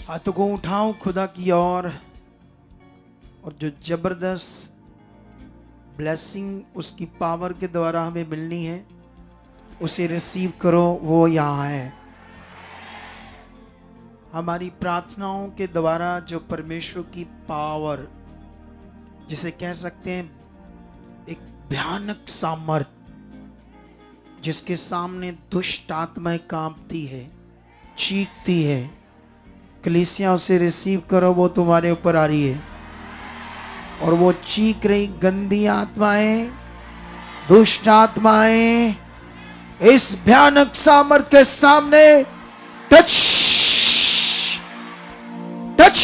हाथों को उठाओ खुदा की ओर और जो जबरदस्त ब्लेसिंग उसकी पावर के द्वारा हमें मिलनी है उसे रिसीव करो। वो यहाँ है। हमारी प्रार्थनाओं के द्वारा जो परमेश्वर की पावर, जिसे कह सकते हैं एक भयानक सामर्थ, जिसके सामने दुष्ट आत्माएं कांपती है, चीखती है, कलीसिया उसे रिसीव करो। वो तुम्हारे ऊपर आ रही है और वो चीख रही गंदी आत्माएं, दुष्ट आत्माएं इस भयानक सामर्थ के सामने टच टच,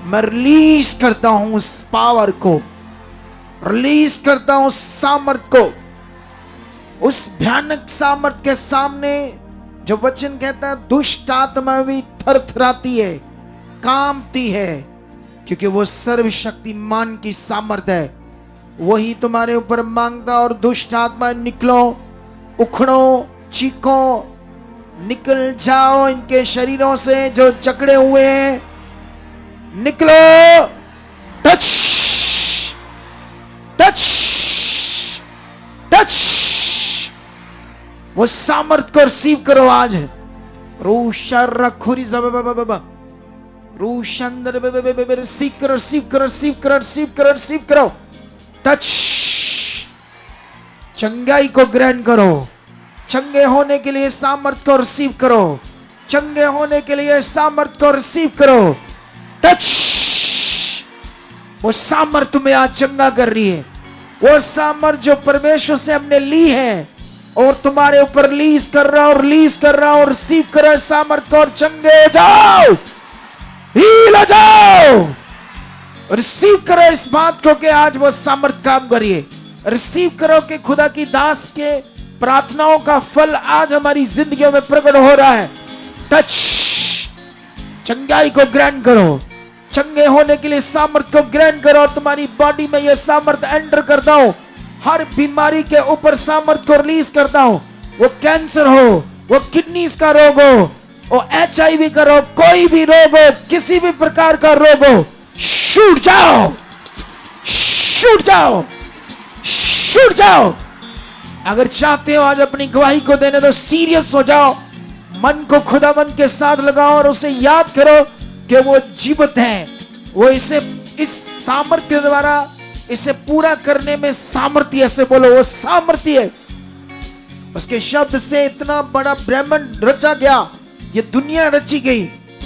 मैं रिलीज करता हूं उस पावर को, रिलीज करता हूं उस सामर्थ को। उस भयानक सामर्थ के सामने जो वचन कहता है दुष्ट आत्मा भी थरथराती है, कांपती है, क्योंकि वो सर्वशक्तिमान की सामर्थ है। वही तुम्हारे ऊपर मांगता और दुष्ट आत्मा निकलो, उखड़ो, चीखो, निकल जाओ इनके शरीरों से जो जकड़े हुए हैं, निकलो। टच टच टच, वो सामर्थ को रिसीव करो आज। रूशर रखुरी रूशंदर रिसीव करो, रिसीव करो, रिसीव करो, रिसीव करो, रिसीव करो। टच, चंगाई को ग्रहण करो। चंगे होने के लिए सामर्थ को रिसीव करो। चंगे होने के लिए सामर्थ को रिसीव करो। टच, वो सामर्थ तुम्हें आज चंगा कर रही है। वो सामर्थ जो परमेश्वर से हमने ली है और तुम्हारे ऊपर रिलीज कर रहा हूं, रिलीज कर रहा हूं, रिसीव करो सामर्थ को और चंगे हो जाओ, हील हो जाओ। रिसीव करो इस बात को कि आज वो सामर्थ काम करिए। रिसीव करो कि खुदा की दास के प्रार्थनाओं का फल आज हमारी जिंदगियों में प्रकट हो रहा है। टच, चंगाई को ग्रहण करो। चंगे होने के लिए सामर्थ को ग्रहण करो। तुम्हारी बॉडी में यह सामर्थ एंटर करता हूं। हर बीमारी के ऊपर सामर्थ को रिलीज करता हूं। वो कैंसर हो, वो किडनीज का रोग हो, वो HIV का रोग, कोई भी रोग हो, किसी भी प्रकार का रोग हो, छूट जाओ, छूट जाओ, छूट जाओ। अगर चाहते हो आज अपनी गवाही को देने तो सीरियस हो जाओ। मन को खुदावंद के साथ लगाओ और उसे याद करो कि वो जीवित है। वो इसे इस सामर्थ्य द्वारा इसे पूरा करने में सामर्थ्य से बोलो, वो सामर्थ्य है। उसके शब्द से इतना बड़ा ब्रह्मांड रचा गया, ये दुनिया रची गई।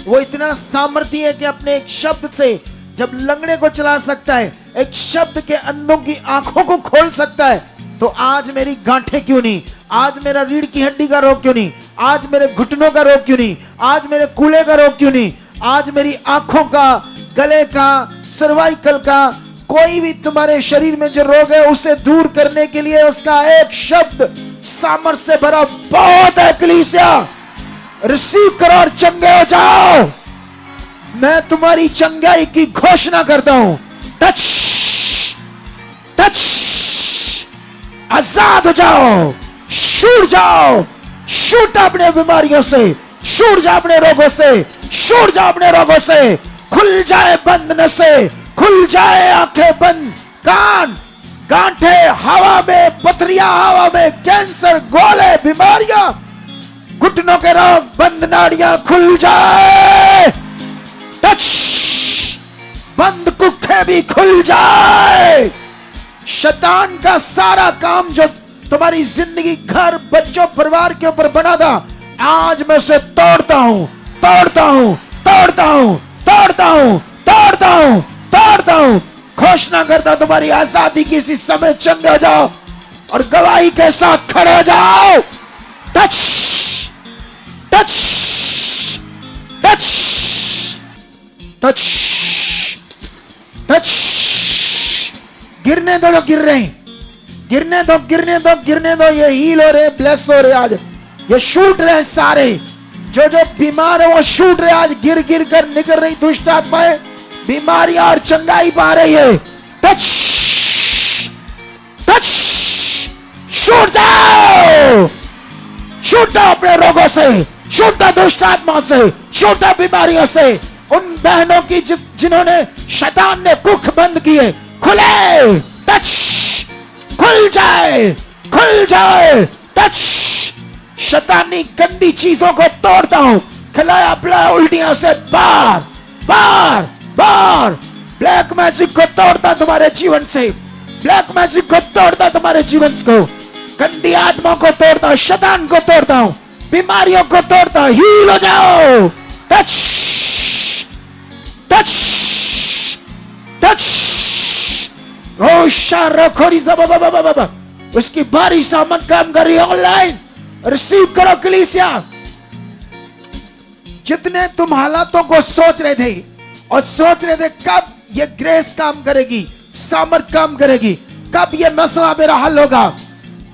वो इतना सामर्थ्य है कि अपने एक शब्द से जब लंगड़े को चला सकता है, एक शब्द के अंधों की आंखों को खोल सकता है। तो आज मेरी गांठें क्यों नहीं, आज मेरा रीढ़ की हड्डी का रोग क्यों नहीं, आज मेरे घुटनों का रोग क्यों नहीं, आज मेरे कूल्हे का रोग क्यों नहीं, आज मेरी आंखों का, गले का, सर्वाइकल का, कोई भी तुम्हारे शरीर में जो रोग है उसे दूर करने के लिए उसका एक शब्द सामर्थ से भरा बहुत है। कलीसिया रिसीव करो और चंगे हो जाओ। मैं तुम्हारी चंगाई की घोषणा करता हूं। टच टच, आजाद हो जाओ, छूट जाओ, छूट अपने बीमारियों से, छूट जाओ अपने रोगों से, छूट जाओ अपने रोगों से। खुल जाए बंद नसें, खुल जाए आंखें बंद, कान, गांठे हवा में, पथरियां हवा में, कैंसर, गोले, बीमारियां, घुटनों के रोग, बंद नाड़ियां खुल जाए। टच, बंद कुखे भी खुल जाए। शैतान का सारा काम जो तुम्हारी जिंदगी, घर, बच्चों, परिवार के ऊपर बना था, आज मैं उसे तोड़ता हूं, तोड़ता हूं, तोड़ता हूं, तोड़ता हूं, तोड़ता हूं, तोड़ता हूं। घोषणा करता तुम्हारी आजादी की इसी समय चंगे हो जाओ और गवाही के साथ खड़े हो जाओ। Touch touch touch touch touch, गिरने दो जो गिर रहे हैं, गिरने दो, गिरने दो, गिरने दो। ये हील हो रहे, ब्लेस हो रहे, आज ये छूट रहे सारे। जो जो बीमार है वो छूट रहे आज, गिर गिर कर निकल रही दुष्ट आत्माएं, बीमारियां और चंगाई पा रही है। टच टच, छूट जाओ, छूट जाओ अपने रोगों से, छोटा दुष्ट आत्मा से, छोटा बीमारियों से, उन बहनों की जिन्होंने शैतान ने कुख बंद किए, खुले, टच, खुल जाए, खुल जाए, टच। शैतानी गंदी चीजों को तोड़ता हूं, खिलाया पिलाया उल्टियों से बाहर, बाहर, बाहर। ब्लैक मैजिक को तोड़ता तुम्हारे जीवन से, ब्लैक मैजिक को तोड़ता तुम्हारे जीवन को, गंदी आत्मा को तोड़ता हूं, शैतान को तोड़ता हूं, बीमारियों को तोड़ता हूं। हील हो जाओ, टच, टच, टच। रोशा रखोरी बाबा, उसकी भारी सामन काम कर रही है ऑनलाइन, रिसीव करो कलीसिया। जितने तुम हालातों को सोच रहे थे और सोच रहे थे कब ये ग्रेस काम करेगी, सामर्थ काम करेगी, कब ये मसला मेरा हल होगा,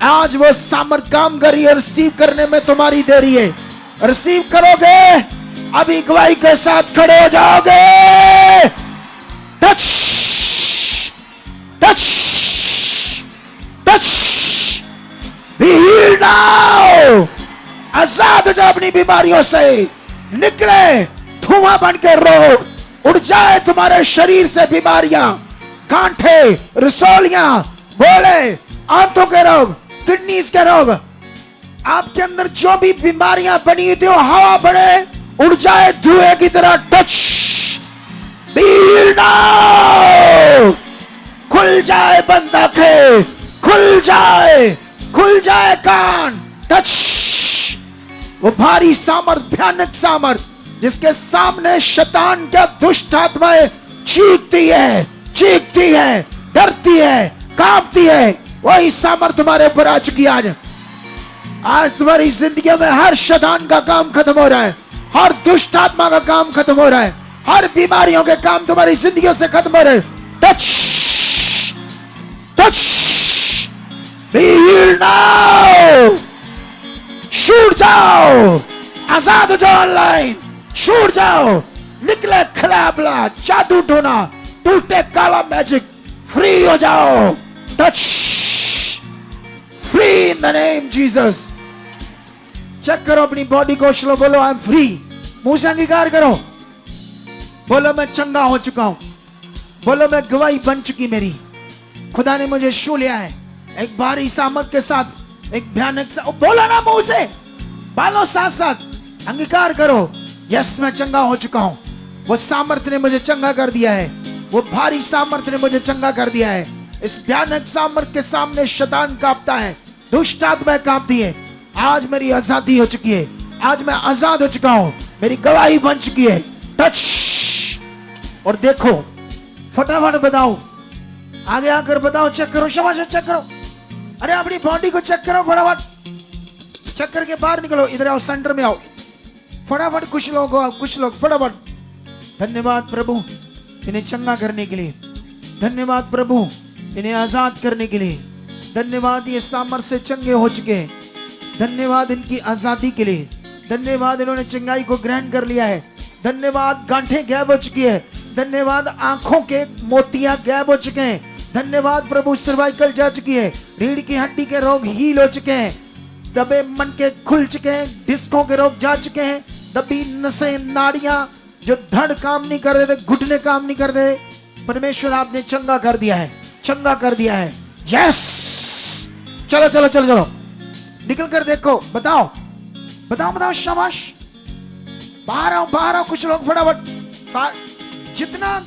आज वो सामर्थ काम कर रही है। रिसीव करने में तुम्हारी देरी है, रिसीव करोगे अभी गवाही के साथ खड़े हो जाओगे। Touch, touch, touch, be healed now. आजाद हो जाओ अपनी बीमारियों से, निकले धुआं बन के रोग, उड़ जाए तुम्हारे शरीर से बीमारियां, गांठे, रसोलियां, बोले, आंतों के रोग, किडनीज के रोग, आपके अंदर जो भी बीमारियां बनी हुई थी वो हवा बने, उड़ जाए धुएं की तरह। Touch, be healed now. खुल जाए बंद आंखें, खुल जाए, खुल जाए कान। टच, वो भारी सामर्थ, भयानक सामर्थ जिसके सामने शैतान क्या दुष्ट आत्माएं चीखती है, चीखती है, डरती है, कांपती है, वही सामर्थ तुम्हारे ऊपर आ चुकी है। आज तुम्हारी जिंदगी में हर शैतान का काम खत्म हो रहा है, हर दुष्ट आत्मा का काम खत्म हो रहा है, हर बीमारियों के काम तुम्हारी जिंदगी से खत्म हो रहे हैं। Touch, touch, be healed now. छूट जाओ, आजाद हो जाओ ऑनलाइन, छूट जाओ, निकले खिलाबला, जादू टोना, टूटे काला मैजिक, फ्री हो जाओ। Touch, free in the name Jesus. Check करो अपनी बॉडी को, चलो बोलो आई एम फ्री, मुंह से अंगीकार करो, बोलो मैं चंगा हो चुका हूं, बोलो मैं गवाही बन चुकी मेरी, खुदा ने मुझे छू लिया है। एक भारी सामर्थ के साथ, एक भयानक सा, बोलो ना मुंह से, बालों साथ साथ अंगीकार करो, यस मैं चंगा हो चुका हूं, वो सामर्थ ने मुझे चंगा कर दिया है, वो भारी सामर्थ ने मुझे चंगा कर दिया है। इस भयानक सामर्थ के सामने शैतान कांपता है, दुष्ट आत्माएं कांपती है। आज मेरी आजादी हो चुकी है, आज मैं आजाद हो चुका हूं, मेरी गवाही बन चुकी है। टच, और देखो फटाफट बताओ, आगे आकर बताओ, चेक करो, शाबाश चेक करो, अरे अपनी बॉडी को चेक करो फटाफट, चेक करके बाहर निकलो, इधर आओ, सेंटर में आओ फटाफट। कुछ लोग फटाफट। धन्यवाद प्रभु इन्हें चंगा करने के लिए, धन्यवाद प्रभु इन्हें आजाद करने के लिए, धन्यवाद ये सामर्थ से चंगे हो चुके हैं, धन्यवाद इनकी आजादी के लिए, धन्यवाद इन्होंने चंगाई को ग्रहण कर लिया है, धन्यवाद गांठें गायब हो चुकी है, धन्यवाद आंखों के मोतियां गायब हो चुके हैं, धन्यवाद प्रभु सर्वाइकल जा चुकी है, रीढ़ की हड्डी के रोग हील हो चुके हैं, दबे मन के खुल चुके हैं, डिस्कों के रोग जा चुके हैं, दबी नसें, नाड़ियां जो धड़ काम नहीं कर रहे थे, घुटने काम नहीं कर रहे, परमेश्वर आपने चंगा कर दिया है, चंगा कर दिया है। यस, चलो चलो चलो चलो, निकल कर देखो, बताओ बताओ बताओ, शाबाश, बाहर आओ कुछ लोग फटाफट। जितना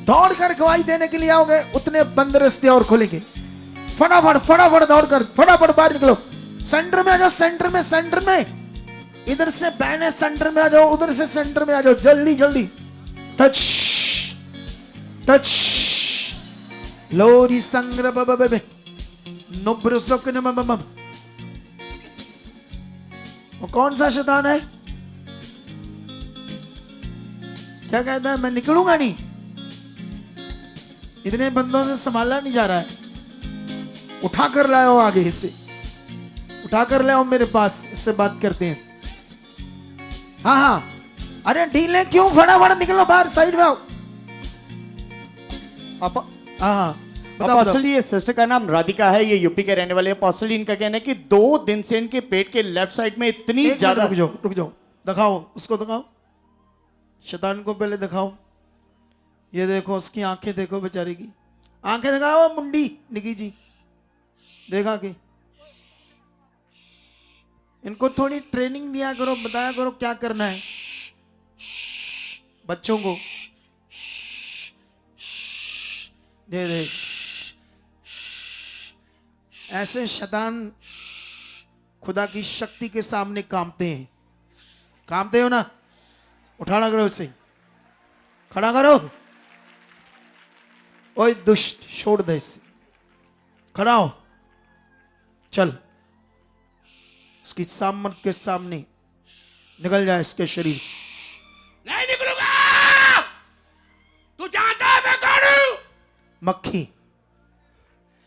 दौड़ कर गवाही देने के लिए आओगे उतने बंद रास्ते और खुलेंगे। फटाफट फटाफट दौड़ कर फटाफट बाहर निकलो, सेंटर में आ जाओ, सेंटर में इधर से बहने सेंटर में आ जाओ, उधर से सेंटर में आ जाओ, जल्दी जल्दी। टच टच, लोरी संग्र बबे नोब्रसोक न मम। वो कौन सा शैतान है, क्या कहता है, मैं निकलूंगा नहीं, इतने बंदों से संभाला नहीं जा रहा है, उठा कर लाओ, आगे इसे उठा कर लाओ मेरे पास, इससे बात करते हैं। हाँ हाँ, अरे ढीले क्यों, फटाफट निकलो बाहर, साइड में आओ। हाँ, बताओ अपोस्टल जी, ये सिस्टर का नाम राधिका है, ये यूपी के रहने वाले हैं। अपोस्टल जी, इनका कहना है कि 2 दिन से इनके पेट के लेफ्ट साइड में इतनी एक मिनट ज्यादा। रुक जाओ, दिखाओ उसको, दिखाओ शैतान को पहले दिखाओ। ये देखो उसकी आंखें, देखो बेचारी की आंखें दिखाओ। मुंडी निकी जी देखा कि इनको थोड़ी ट्रेनिंग दिया करो, बताया करो क्या करना है बच्चों को। दे दे ऐसे शैतान खुदा की शक्ति के सामने कांपते हैं। कांपते हो ना? उठाना करो उसे, खड़ा करो। ओए दुष्ट, छोड़ दे इसे, खड़ा हो, चल। उसकी सामर्थ के सामने निकल जाए इसके शरीर से। नहीं निकलूंगा। तू जानता है मैं कौन हूं? मक्खी,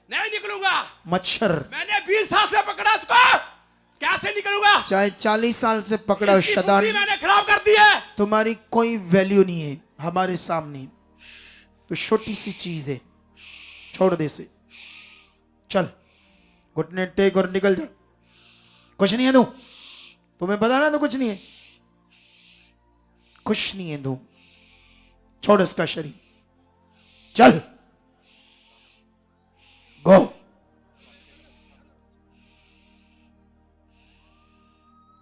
नहीं निकलूंगा। मच्छर, मैंने 20 साल से पकड़ा उसको, कैसे निकलूंगा? चाहे 40 साल से पकड़ा इसकी शैतान, बुद्धि मैंने खराब कर दी है। तुम्हारी कोई वैल्यू नहीं है हमारे सामने। तो छोटी सी चीज है, छोड़ दे इसे, चल। घुटने टेक और निकल जा। कुछ नहीं है तू, तुम्हें पता ना तो कुछ नहीं है, कुछ नहीं है तू। छोड़ इसका शरीर, चल गो।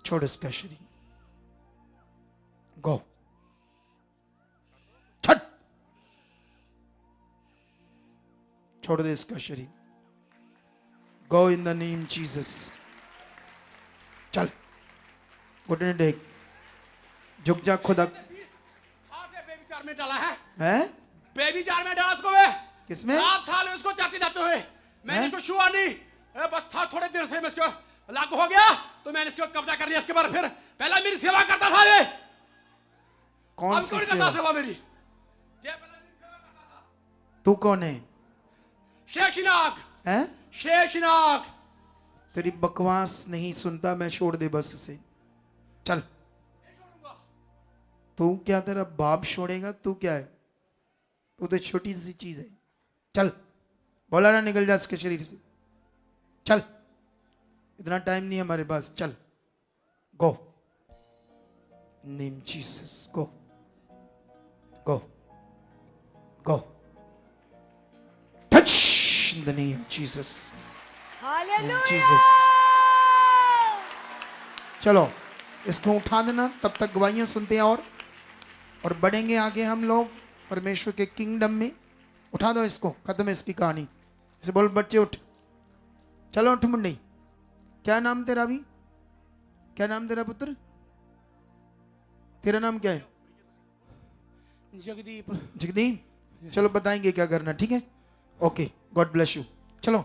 छोड़ इसका शरीर, गो। छट, छोड़ दे इसका शरीर। गो इन द नेम जीसस। चल, घुटने टेक, झुक जा। खुदा बेबी जार में डाला है। है? बेबी जार में डाला उसको मैं। किसमें? 7 साल में उसको चाटी जाते हुए मैंने तो छुआ नहीं। बत्था थोड़े देर से मैं इसको लागू हो गया तो मैंने इसको कब्जा कर लिया। इसके बाद फिर पहला मेरी सेवा करता था ये। कौन सी सेवा सेवा? मेरी? ये पहले मेरी सेवा करता था। तू कौन है? शेषनाग। हैं? शेषनाग। तेरी बकवास नहीं सुनता मैं, छोड़ दे बस इसे, चल। तू क्या, तेरा बाप छोड़ेगा? तू क्या है? तू तो छोटी सी चीज है। चल, बोला ना निकल जा इसके शरीर से, चल। इतना टाइम नहीं है हमारे पास, चल। Go name Jesus, go go go. Touch in the name Jesus, Jesus. चलो इसको उठा देना, तब तक गवाहियां सुनते हैं और बढ़ेंगे आगे हम लोग परमेश्वर के किंगडम में। उठा दो इसको, खत्म है इसकी कहानी। इसे बोल बच्चे उठ, चलो उठ मुंडई। क्या नाम तेरा? अभी क्या नाम तेरा पुत्र? तेरा नाम क्या है? जगदीप। जगदीप। चलो बताएंगे क्या करना, ठीक है? Okay, God bless you. चलो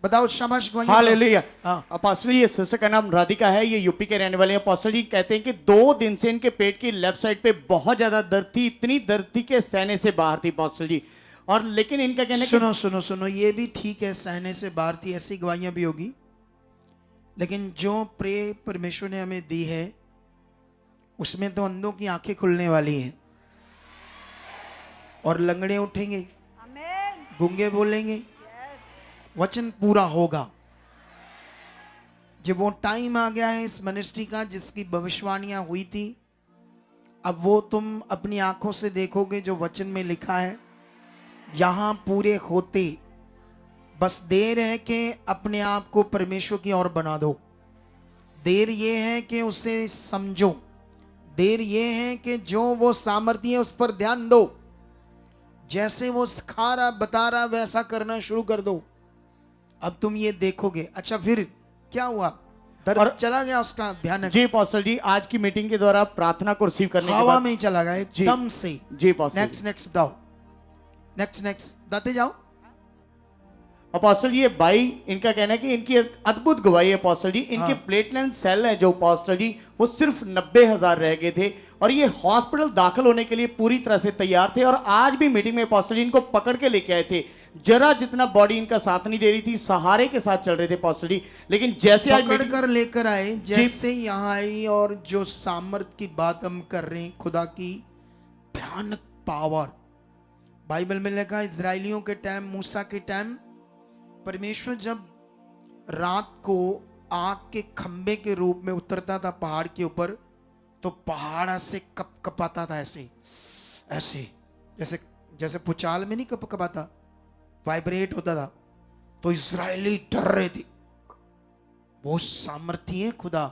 बताओ, शाबाश गवाहियां। हालेलुया। हाँ। अपोस्टल, ये सिस्टर का नाम राधिका है, ये यूपी के रहने वाले हैं। अपोस्टल जी कहते हैं कि 2 दिन से इनके पेट की लेफ्ट साइड पे बहुत ज्यादा दर्द थी, इतनी दर्द थी कि सहने से बाहर थी अपोस्टल जी। और लेकिन इनका कहना है सुनो सुनो सुनो, ये भी ठीक है, सहने से बाहर थी, ऐसी गवाहियां भी होगी। लेकिन जो प्रे परमेश्वर ने हमें दी है उसमें तो अंधों की आंखें खुलने वाली हैं और लंगड़े उठेंगे, गूंगे बोलेंगे, वचन पूरा होगा। जब वो टाइम आ गया है इस मिनिस्ट्री का जिसकी भविष्यवाणियां हुई थी, अब वो तुम अपनी आंखों से देखोगे जो वचन में लिखा है यहां पूरे होते। बस देर है कि अपने आप को परमेश्वर की ओर बना दो, देर ये है कि उसे समझो, देर ये है कि जो वो सामर्थ्य है उस पर ध्यान दो, जैसे वो सिखा रहा बता रहा वैसा करना शुरू कर दो। अब तुम ये देखोगे। अच्छा फिर क्या हुआ? दर्द चला गया उसका? ध्यान जी अपोस्टल जी, आज की मीटिंग के द्वारा प्रार्थना को रिसीव करने के हवा बाद में ही चला गया एकदम से। जी अपोस्टल। नेक्स्ट नेक्स्ट बताओ, नेक्स्ट नेक्स्ट बताते जाओ। अपोस्टल, ये भाई इनका कहना है कि इनकी एक अद्भुत गवाही है अपोस्टल जी। इनके प्लेटलेट सेल है जो अपोस्टल जी वो सिर्फ 90,000 रह गए थे और ये हॉस्पिटल दाखिल होने के लिए पूरी तरह से तैयार थे। और आज भी मीटिंग में अपोस्टल जी इनको पकड़ के लेके आए थे, जरा जितना बॉडी इनका साथ नहीं दे रही थी, सहारे के साथ चल रहे थे अपोस्टल जी। लेकिन जैसे आज पकड़ कर लेकर आए, जैसे यहाँ आई और जो सामर्थ की बात हम कर रहे हैं, खुदा की भयानक पावर, बाइबल में लिखा इजराइलियों के टाइम, मूसा के टाइम, परमेश्वर जब रात को आग के खंबे के रूप में उतरता था पहाड़ के ऊपर, तो पहाड़ ऐसे कप कपाता था, ऐसे ऐसे जैसे जैसे पुचाल में नहीं कप कपाता, वाइब्रेट होता था। तो इजराइली डर रहे थे। वो सामर्थ्य है खुदा,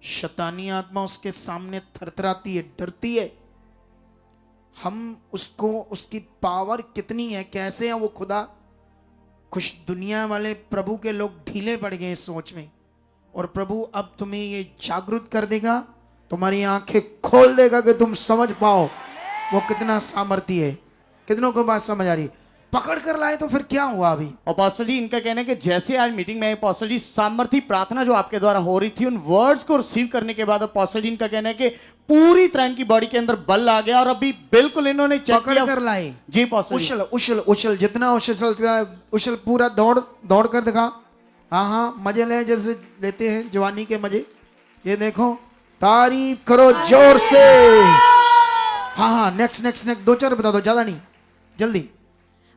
शैतानी आत्मा उसके सामने थरथराती है, डरती है। हम उसको, उसकी पावर कितनी है, कैसे है वो खुदा। कुछ दुनिया वाले प्रभु के लोग ढीले पड़ गए इस सोच में, और प्रभु अब तुम्हें ये जागरूक कर देगा, तुम्हारी आंखें खोल देगा कि तुम समझ पाओ वो कितना सामर्थ्य है। कितनों को बात समझ आ रही? पकड़ कर लाए तो फिर क्या हुआ अभी? और पास्टर जी इनका कहना है कि जैसे आज मीटिंग में पास्टर जी सामर्थ्य प्रार्थना जो आपके द्वारा हो रही थी, उन वर्ड्स को रिसीव करने के बाद पास्टर जी इनका कहना है कि पूरी तरह इनकी बॉडी के अंदर बल आ गया, और अभी बिल्कुल इन्होंने चेक पकड़ किया। कर लाए। जी पास्टर जी। उछल उछल उछल, जितना उछल चलता है उछल, पूरा दौड़ दौड़ कर दिखा। हाँ हाँ, मजे ले जैसे लेते हैं जवानी के मजे। ये देखो, तारीफ करो जोर से। हाँ हाँ, नेक्स्ट नेक्स्ट नेक्स्ट, 2-4 बता दो, ज्यादा नहीं, जल्दी।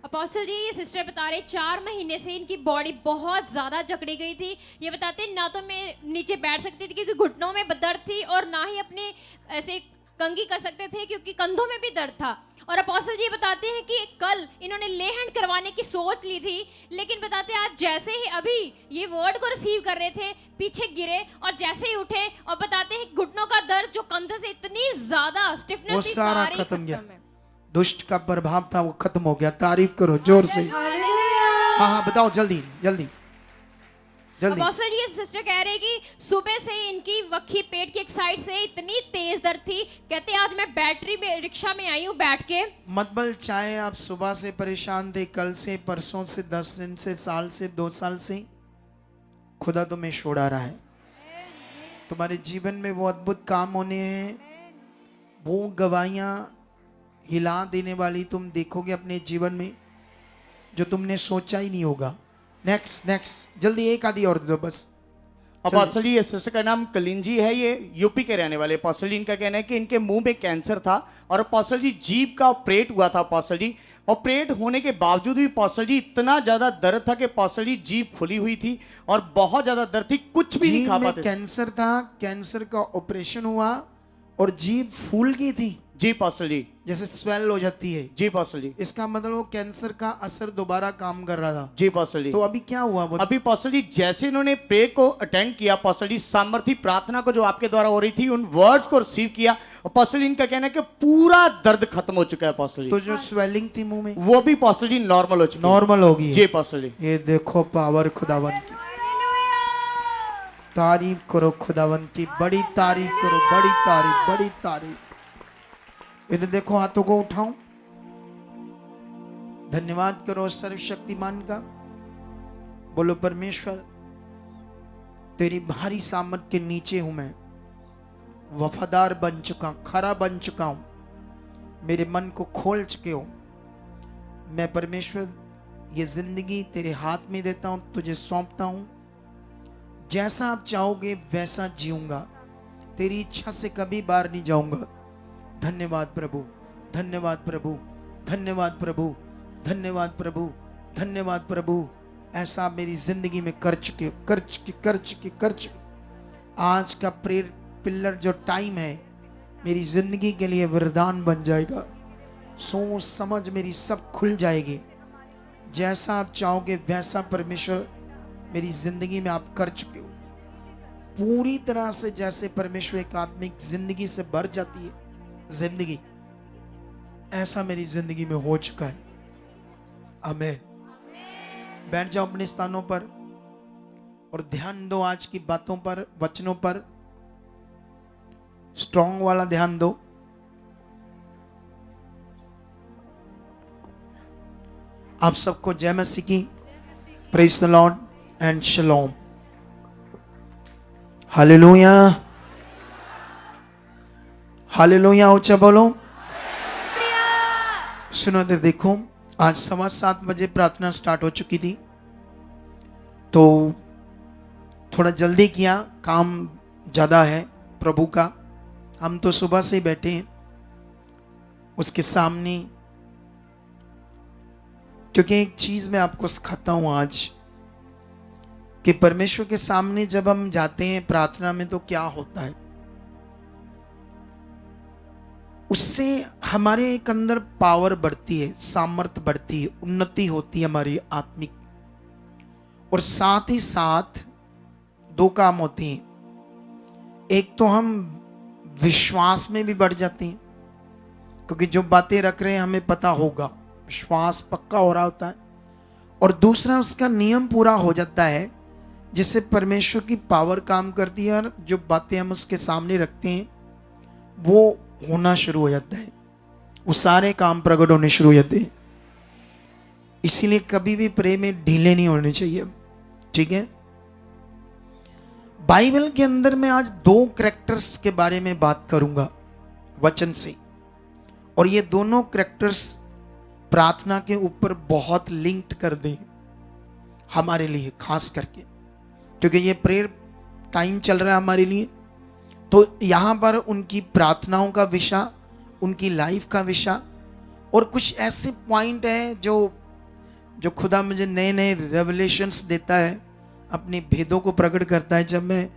अपोस्टल जी, ये सिस्टर बता रहे 4 महीने से इनकी बॉडी बहुत ज्यादा जकड़ी गई थी। ये बताते ना तो मैं नीचे बैठ सकती थी क्योंकि घुटनों में दर्द थी, और ना ही अपने ऐसे कंघी कर सकते थे क्योंकि कंधों में भी दर्द था। और अपोस्टल जी बताते हैं कि कल इन्होंने ले हैंड करवाने की सोच ली थी, लेकिन बताते आज जैसे ही अभी ये वर्ड को रिसीव कर रहे थे, पीछे गिरे और जैसे ही उठे, और बताते हैं घुटनों का दर्द जो कंधे से इतनी ज्यादा स्टिफनेस वो थी, सारा सारी खत्म गया। है। दुष्ट का प्रभाव था वो खत्म हो गया। तारीफ करो जोर से। हाँ हाँ, बताओ जल्दी जल्दी जल्दी। अपोस्टल जी, ये सिस्टर कह रहे कि सुबह से इनकी वक्खी पेट की एक साइड से इतनी तेज दर्द थी, कहते आज मैं बैटरी में रिक्शा में आई हूँ बैठ के। मतबल चाहे आप सुबह से परेशान थे, कल से, परसों से, 10 दिन से, साल से, 2 साल से, खुदा तुम्हें छोड़ा रहा है। तुम्हारे जीवन में वो अद्भुत काम होने हैं, वो गवाहियां हिला देने वाली तुम देखोगे अपने जीवन में, जो तुमने सोचा ही नहीं होगा। नेक्स्ट नेक्स्ट, जल्दी एक आधी और दे दो बस। अपोस्टल जी, ये सिस्टर का नाम कलिंजी है, ये यूपी के रहने वाले। अपोस्टल जी इनका कहना है कि इनके मुंह में कैंसर था, और अपोस्टल जी जीभ का ऑपरेट हुआ था। अपोस्टल जी ऑपरेट होने के बावजूद भी अपोस्टल जी इतना ज्यादा दर्द था कि अपोस्टल जी जीभ फुली हुई थी और बहुत ज्यादा दर्द थी, कुछ भी नहीं खा जीभ में पाते। कैंसर था, कैंसर का ऑपरेशन हुआ और जीभ फूल गई थी, जी अपोस्टल जी। जैसे स्वेल हो जाती है। जी अपोस्टल जी। इसका मतलब वो कैंसर का असर दोबारा काम कर रहा था। जी अपोस्टल जी। तो अभी क्या हुआ? वो अभी अपोस्टल जी जैसे इन्होंने प्रे को अटेंड किया, अपोस्टल जी सामर्थ्य प्रार्थना को जो आपके द्वारा हो रही थी, उन वर्ड्स को रिसीव किया, अपोस्टल जी इनका कहना है कि पूरा दर्द खत्म हो चुका है। अपोस्टल जी तो जो स्वेलिंग थी मुंह में, वो भी अपोस्टल जी नॉर्मल हो चुकी है। नॉर्मल होगी। जी अपोस्टल जी। ये देखो पावर खुदावन की, तारीफ करो खुदावन की, बड़ी तारीफ करो, बड़ी तारीफ, बड़ी तारीफ। इधर देखो, हाथों को उठाओ, धन्यवाद करो सर्वशक्तिमान का। बोलो परमेश्वर, तेरी भारी सामर्थ के नीचे हूं मैं, वफादार बन चुका, खरा बन चुका हूं, मेरे मन को खोल चुके हो। मैं परमेश्वर ये जिंदगी तेरे हाथ में देता हूं, तुझे सौंपता हूं। जैसा आप चाहोगे वैसा जीऊंगा, तेरी इच्छा से कभी बाहर नहीं जाऊंगा। धन्यवाद प्रभु, धन्यवाद प्रभु, धन्यवाद प्रभु, धन्यवाद प्रभु, धन्यवाद प्रभु। ऐसा आप मेरी जिंदगी में कर चुके, कर चुके, कर चुके, कर चुके। आज का प्रेयर पिलर जो टाइम है, मेरी जिंदगी के लिए वरदान बन जाएगा। सोच समझ मेरी सब खुल जाएगी। जैसा आप चाहोगे वैसा परमेश्वर मेरी जिंदगी में आप कर चुके हो। पूरी तरह से जैसे परमेश्वर एक आत्मिक जिंदगी से भर जाती है जिंदगी, ऐसा मेरी जिंदगी में हो चुका है। आमीन। बैठ जाओ अपने स्थानों पर और ध्यान दो आज की बातों पर, वचनों पर। स्ट्रॉन्ग वाला ध्यान दो। आप सबको जय मसीह की, praise the Lord and shalom. Hallelujah, hallelujah, ऊंचा बोलो। सुनो इधर देखो, आज 7:15 बजे प्रार्थना स्टार्ट हो चुकी थी, तो थोड़ा जल्दी किया, काम ज़्यादा है प्रभु का। हम तो सुबह से ही बैठे हैं उसके सामने, क्योंकि एक चीज मैं आपको सिखाता हूं आज कि परमेश्वर के सामने जब हम जाते हैं प्रार्थना में तो क्या होता है, उससे हमारे एक अंदर पावर बढ़ती है, सामर्थ्य बढ़ती है, उन्नति होती है हमारी आत्मिक। और साथ ही साथ दो काम होते हैं, एक तो हम विश्वास में भी बढ़ जाते हैं क्योंकि जो बातें रख रहे हैं हमें पता होगा, विश्वास पक्का हो रहा होता है। और दूसरा उसका नियम पूरा हो जाता है जिससे परमेश्वर की पावर काम करती है और जो बातें हम उसके सामने रखते हैं वो होना शुरू हो जाता है, वो सारे काम प्रकट होने शुरू हो जाते हैं। इसीलिए कभी भी प्रेम में ढीले नहीं होने चाहिए, ठीक है। बाइबल के अंदर मैं आज दो कैरेक्टर्स के बारे में बात करूंगा वचन से, और ये दोनों कैरेक्टर्स प्रार्थना के ऊपर बहुत लिंक्ड कर दें हमारे लिए, खास करके क्योंकि ये प्रेयर टाइम चल रहा है हमारे लिए। तो यहाँ पर उनकी प्रार्थनाओं का विषय, उनकी लाइफ का विषय और कुछ ऐसे पॉइंट है जो खुदा मुझे नए नए रेवलेशंस देता है, अपने भेदों को प्रकट करता है जब मैं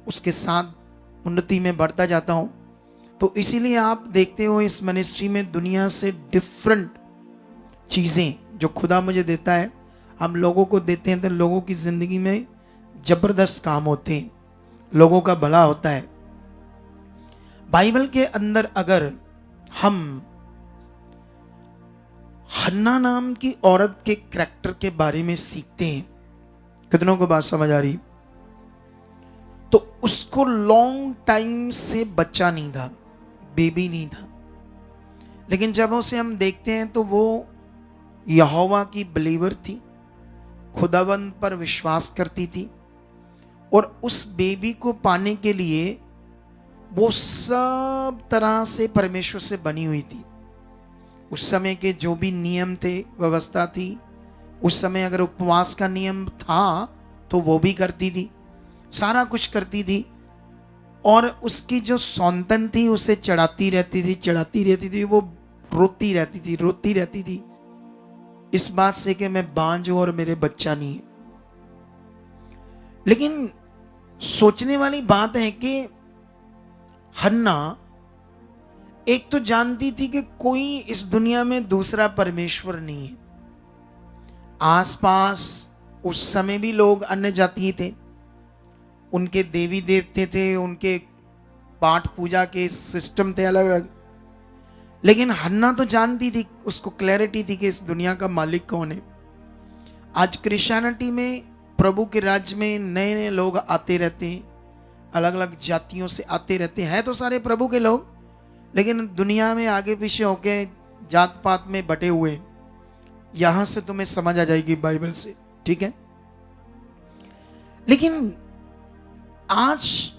उसके साथ उन्नति में बढ़ता जाता हूँ। तो इसीलिए आप देखते हो इस मिनिस्ट्री में दुनिया से डिफरेंट चीज़ें जो खुदा मुझे देता है हम लोगों को देते हैं, तो लोगों की ज़िंदगी में ज़बरदस्त काम होते हैं, लोगों का भला होता है। बाइबल के अंदर अगर हम हन्ना नाम की औरत के कैरेक्टर के बारे में सीखते हैं, कितनों को बात समझ आ रही? तो उसको लॉन्ग टाइम से बच्चा नहीं था, बेबी नहीं था, लेकिन जब उसे हम देखते हैं तो वो यहोवा की बिलीवर थी, खुदावंद पर विश्वास करती थी और उस बेबी को पाने के लिए वो सब तरह से परमेश्वर से बनी हुई थी। उस समय के जो भी नियम थे, व्यवस्था थी, उस समय अगर उपवास का नियम था तो वो भी करती थी, सारा कुछ करती थी। और उसकी जो सौंदन थी उसे चढ़ाती रहती थी, वो रोती रहती थी इस बात से कि मैं बांझ हूं और मेरे बच्चा नहीं है। लेकिन सोचने वाली बात है कि हन्ना एक तो जानती थी कि कोई इस दुनिया में दूसरा परमेश्वर नहीं है। आसपास उस समय भी लोग अन्य जातीय थे, उनके देवी देवते थे, उनके पाठ पूजा के सिस्टम थे अलग अलग, लेकिन हन्ना तो जानती थी, उसको क्लैरिटी थी कि इस दुनिया का मालिक कौन है। आज क्रिश्चियनिटी में, प्रभु के राज्य में नए नए लोग आते रहते हैं, अलग अलग जातियों से आते रहते हैं तो सारे प्रभु के लोग, लेकिन दुनिया में आगे पीछे होके जात पात में बटे हुए। यहां से तुम्हें समझ आ जाएगी बाइबल से, ठीक है। लेकिन आज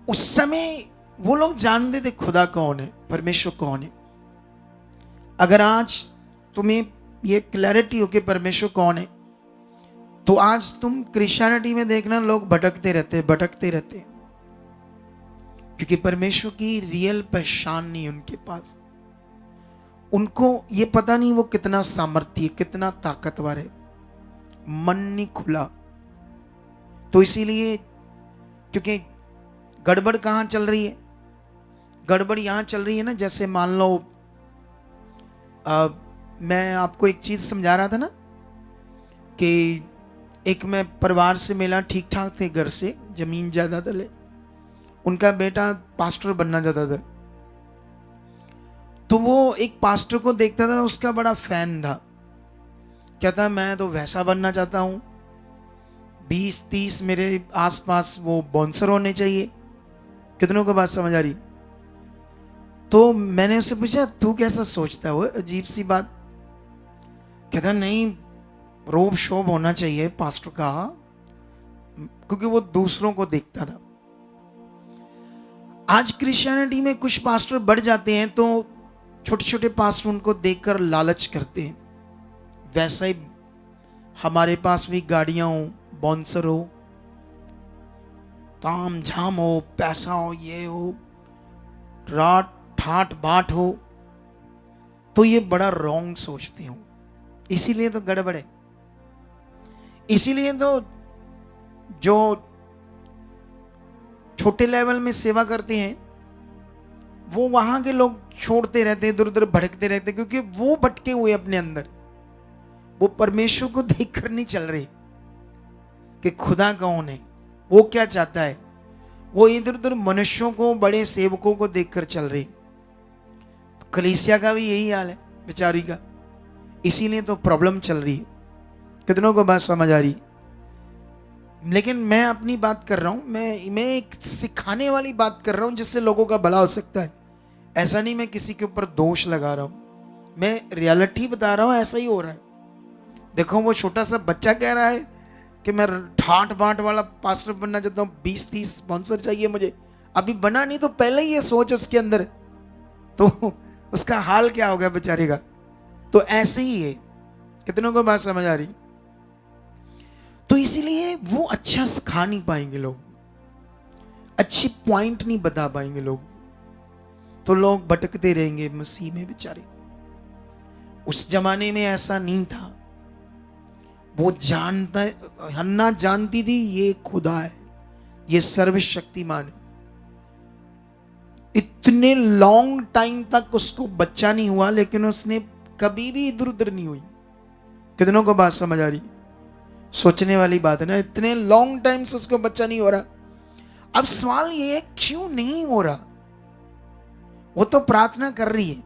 उस समय वो लोग जानते थे खुदा कौन है, परमेश्वर कौन है। अगर आज तुम्हें ये क्लैरिटी हो कि परमेश्वर कौन है, तो आज तुम क्रिश्चियनिटी में देखना लोग भटकते रहते, क्योंकि परमेश्वर की रियल पहचान नहीं है उनके पास। उनको ये पता नहीं वो कितना सामर्थ्य, कितना ताकतवर है, मन नहीं खुला। तो इसीलिए, क्योंकि गड़बड़ कहाँ चल रही है, गड़बड़ यहाँ चल रही है ना। जैसे मान लो मैं आपको एक चीज समझा रहा था ना कि एक मैं परिवार से मिला, ठीक ठाक थे, घर से जमीन जायदाद ले, उनका बेटा पास्टर बनना चाहता था। तो वो एक पास्टर को देखता था, उसका बड़ा फैन था, कहता मैं तो वैसा बनना चाहता हूँ, 20-30 मेरे आसपास वो बॉन्सर होने चाहिए। कितनों को बात समझ आ रही? तो मैंने उससे पूछा तू कैसा सोचता है? अजीब सी बात। कहता नहीं, रोब शोब होना चाहिए पास्टर का, क्योंकि वो दूसरों को देखता था। आज क्रिश्चियनिटी में कुछ पास्टर बढ़ जाते हैं तो छोटे छोटे पास्टर उनको देखकर लालच करते हैं। वैसा ही हमारे पास भी गाड़ियां हो, बॉन्सर हो, ताम झाम हो, पैसा हो, ये हो, रात ठाट बाट हो, तो ये बड़ा रॉन्ग सोचते हो। इसीलिए तो गड़बड़ है। इसीलिए तो जो छोटे लेवल में सेवा करते हैं वो वहां के लोग छोड़ते रहते हैं, इधर उधर भटकते रहते हैं, क्योंकि वो भटके हुए अपने अंदर, वो परमेश्वर को देखकर नहीं चल रहे कि खुदा कौन है, वो क्या चाहता है। वो इधर उधर मनुष्यों को, बड़े सेवकों को देखकर चल रहे। तो कलीसिया का भी यही हाल है बेचारी का, इसीलिए तो प्रॉब्लम चल रही है। कितनों को बात समझ आ रही? लेकिन मैं अपनी बात कर रहा हूं, मैं एक सिखाने वाली बात कर रहा हूं जिससे लोगों का भला हो सकता है। ऐसा नहीं मैं किसी के ऊपर दोष लगा रहा हूं, मैं रियलिटी बता रहा हूं, ऐसा ही हो रहा है। देखो वो छोटा सा बच्चा कह रहा है कि मैं ठाट बाट वाला पास्टर बनना चाहता हूँ, 20-30 स्पॉन्सर चाहिए मुझे। अभी बना नहीं तो पहले ही ये सोच उसके अंदर, तो उसका हाल क्या हो गया बेचारे का। तो ऐसे ही है। कितनों को बात समझ आ रही? तो इसीलिए वो अच्छा सिखा नहीं पाएंगे लोग, अच्छी पॉइंट नहीं बता पाएंगे लोग, तो लोग भटकते रहेंगे मसीह में बेचारे। उस जमाने में ऐसा नहीं था। वो जानता, हन्ना जानती थी ये खुदा है, ये सर्वशक्तिमान है। इतने लॉन्ग टाइम तक उसको बच्चा नहीं हुआ, लेकिन उसने कभी भी इधर उधर नहीं हुई। कितनों को बात समझ आ रही? सोचने वाली बात है ना, इतने लॉन्ग टाइम से उसको बच्चा नहीं हो रहा। अब सवाल ये है क्यों नहीं हो रहा? वो तो प्रार्थना कर रही है।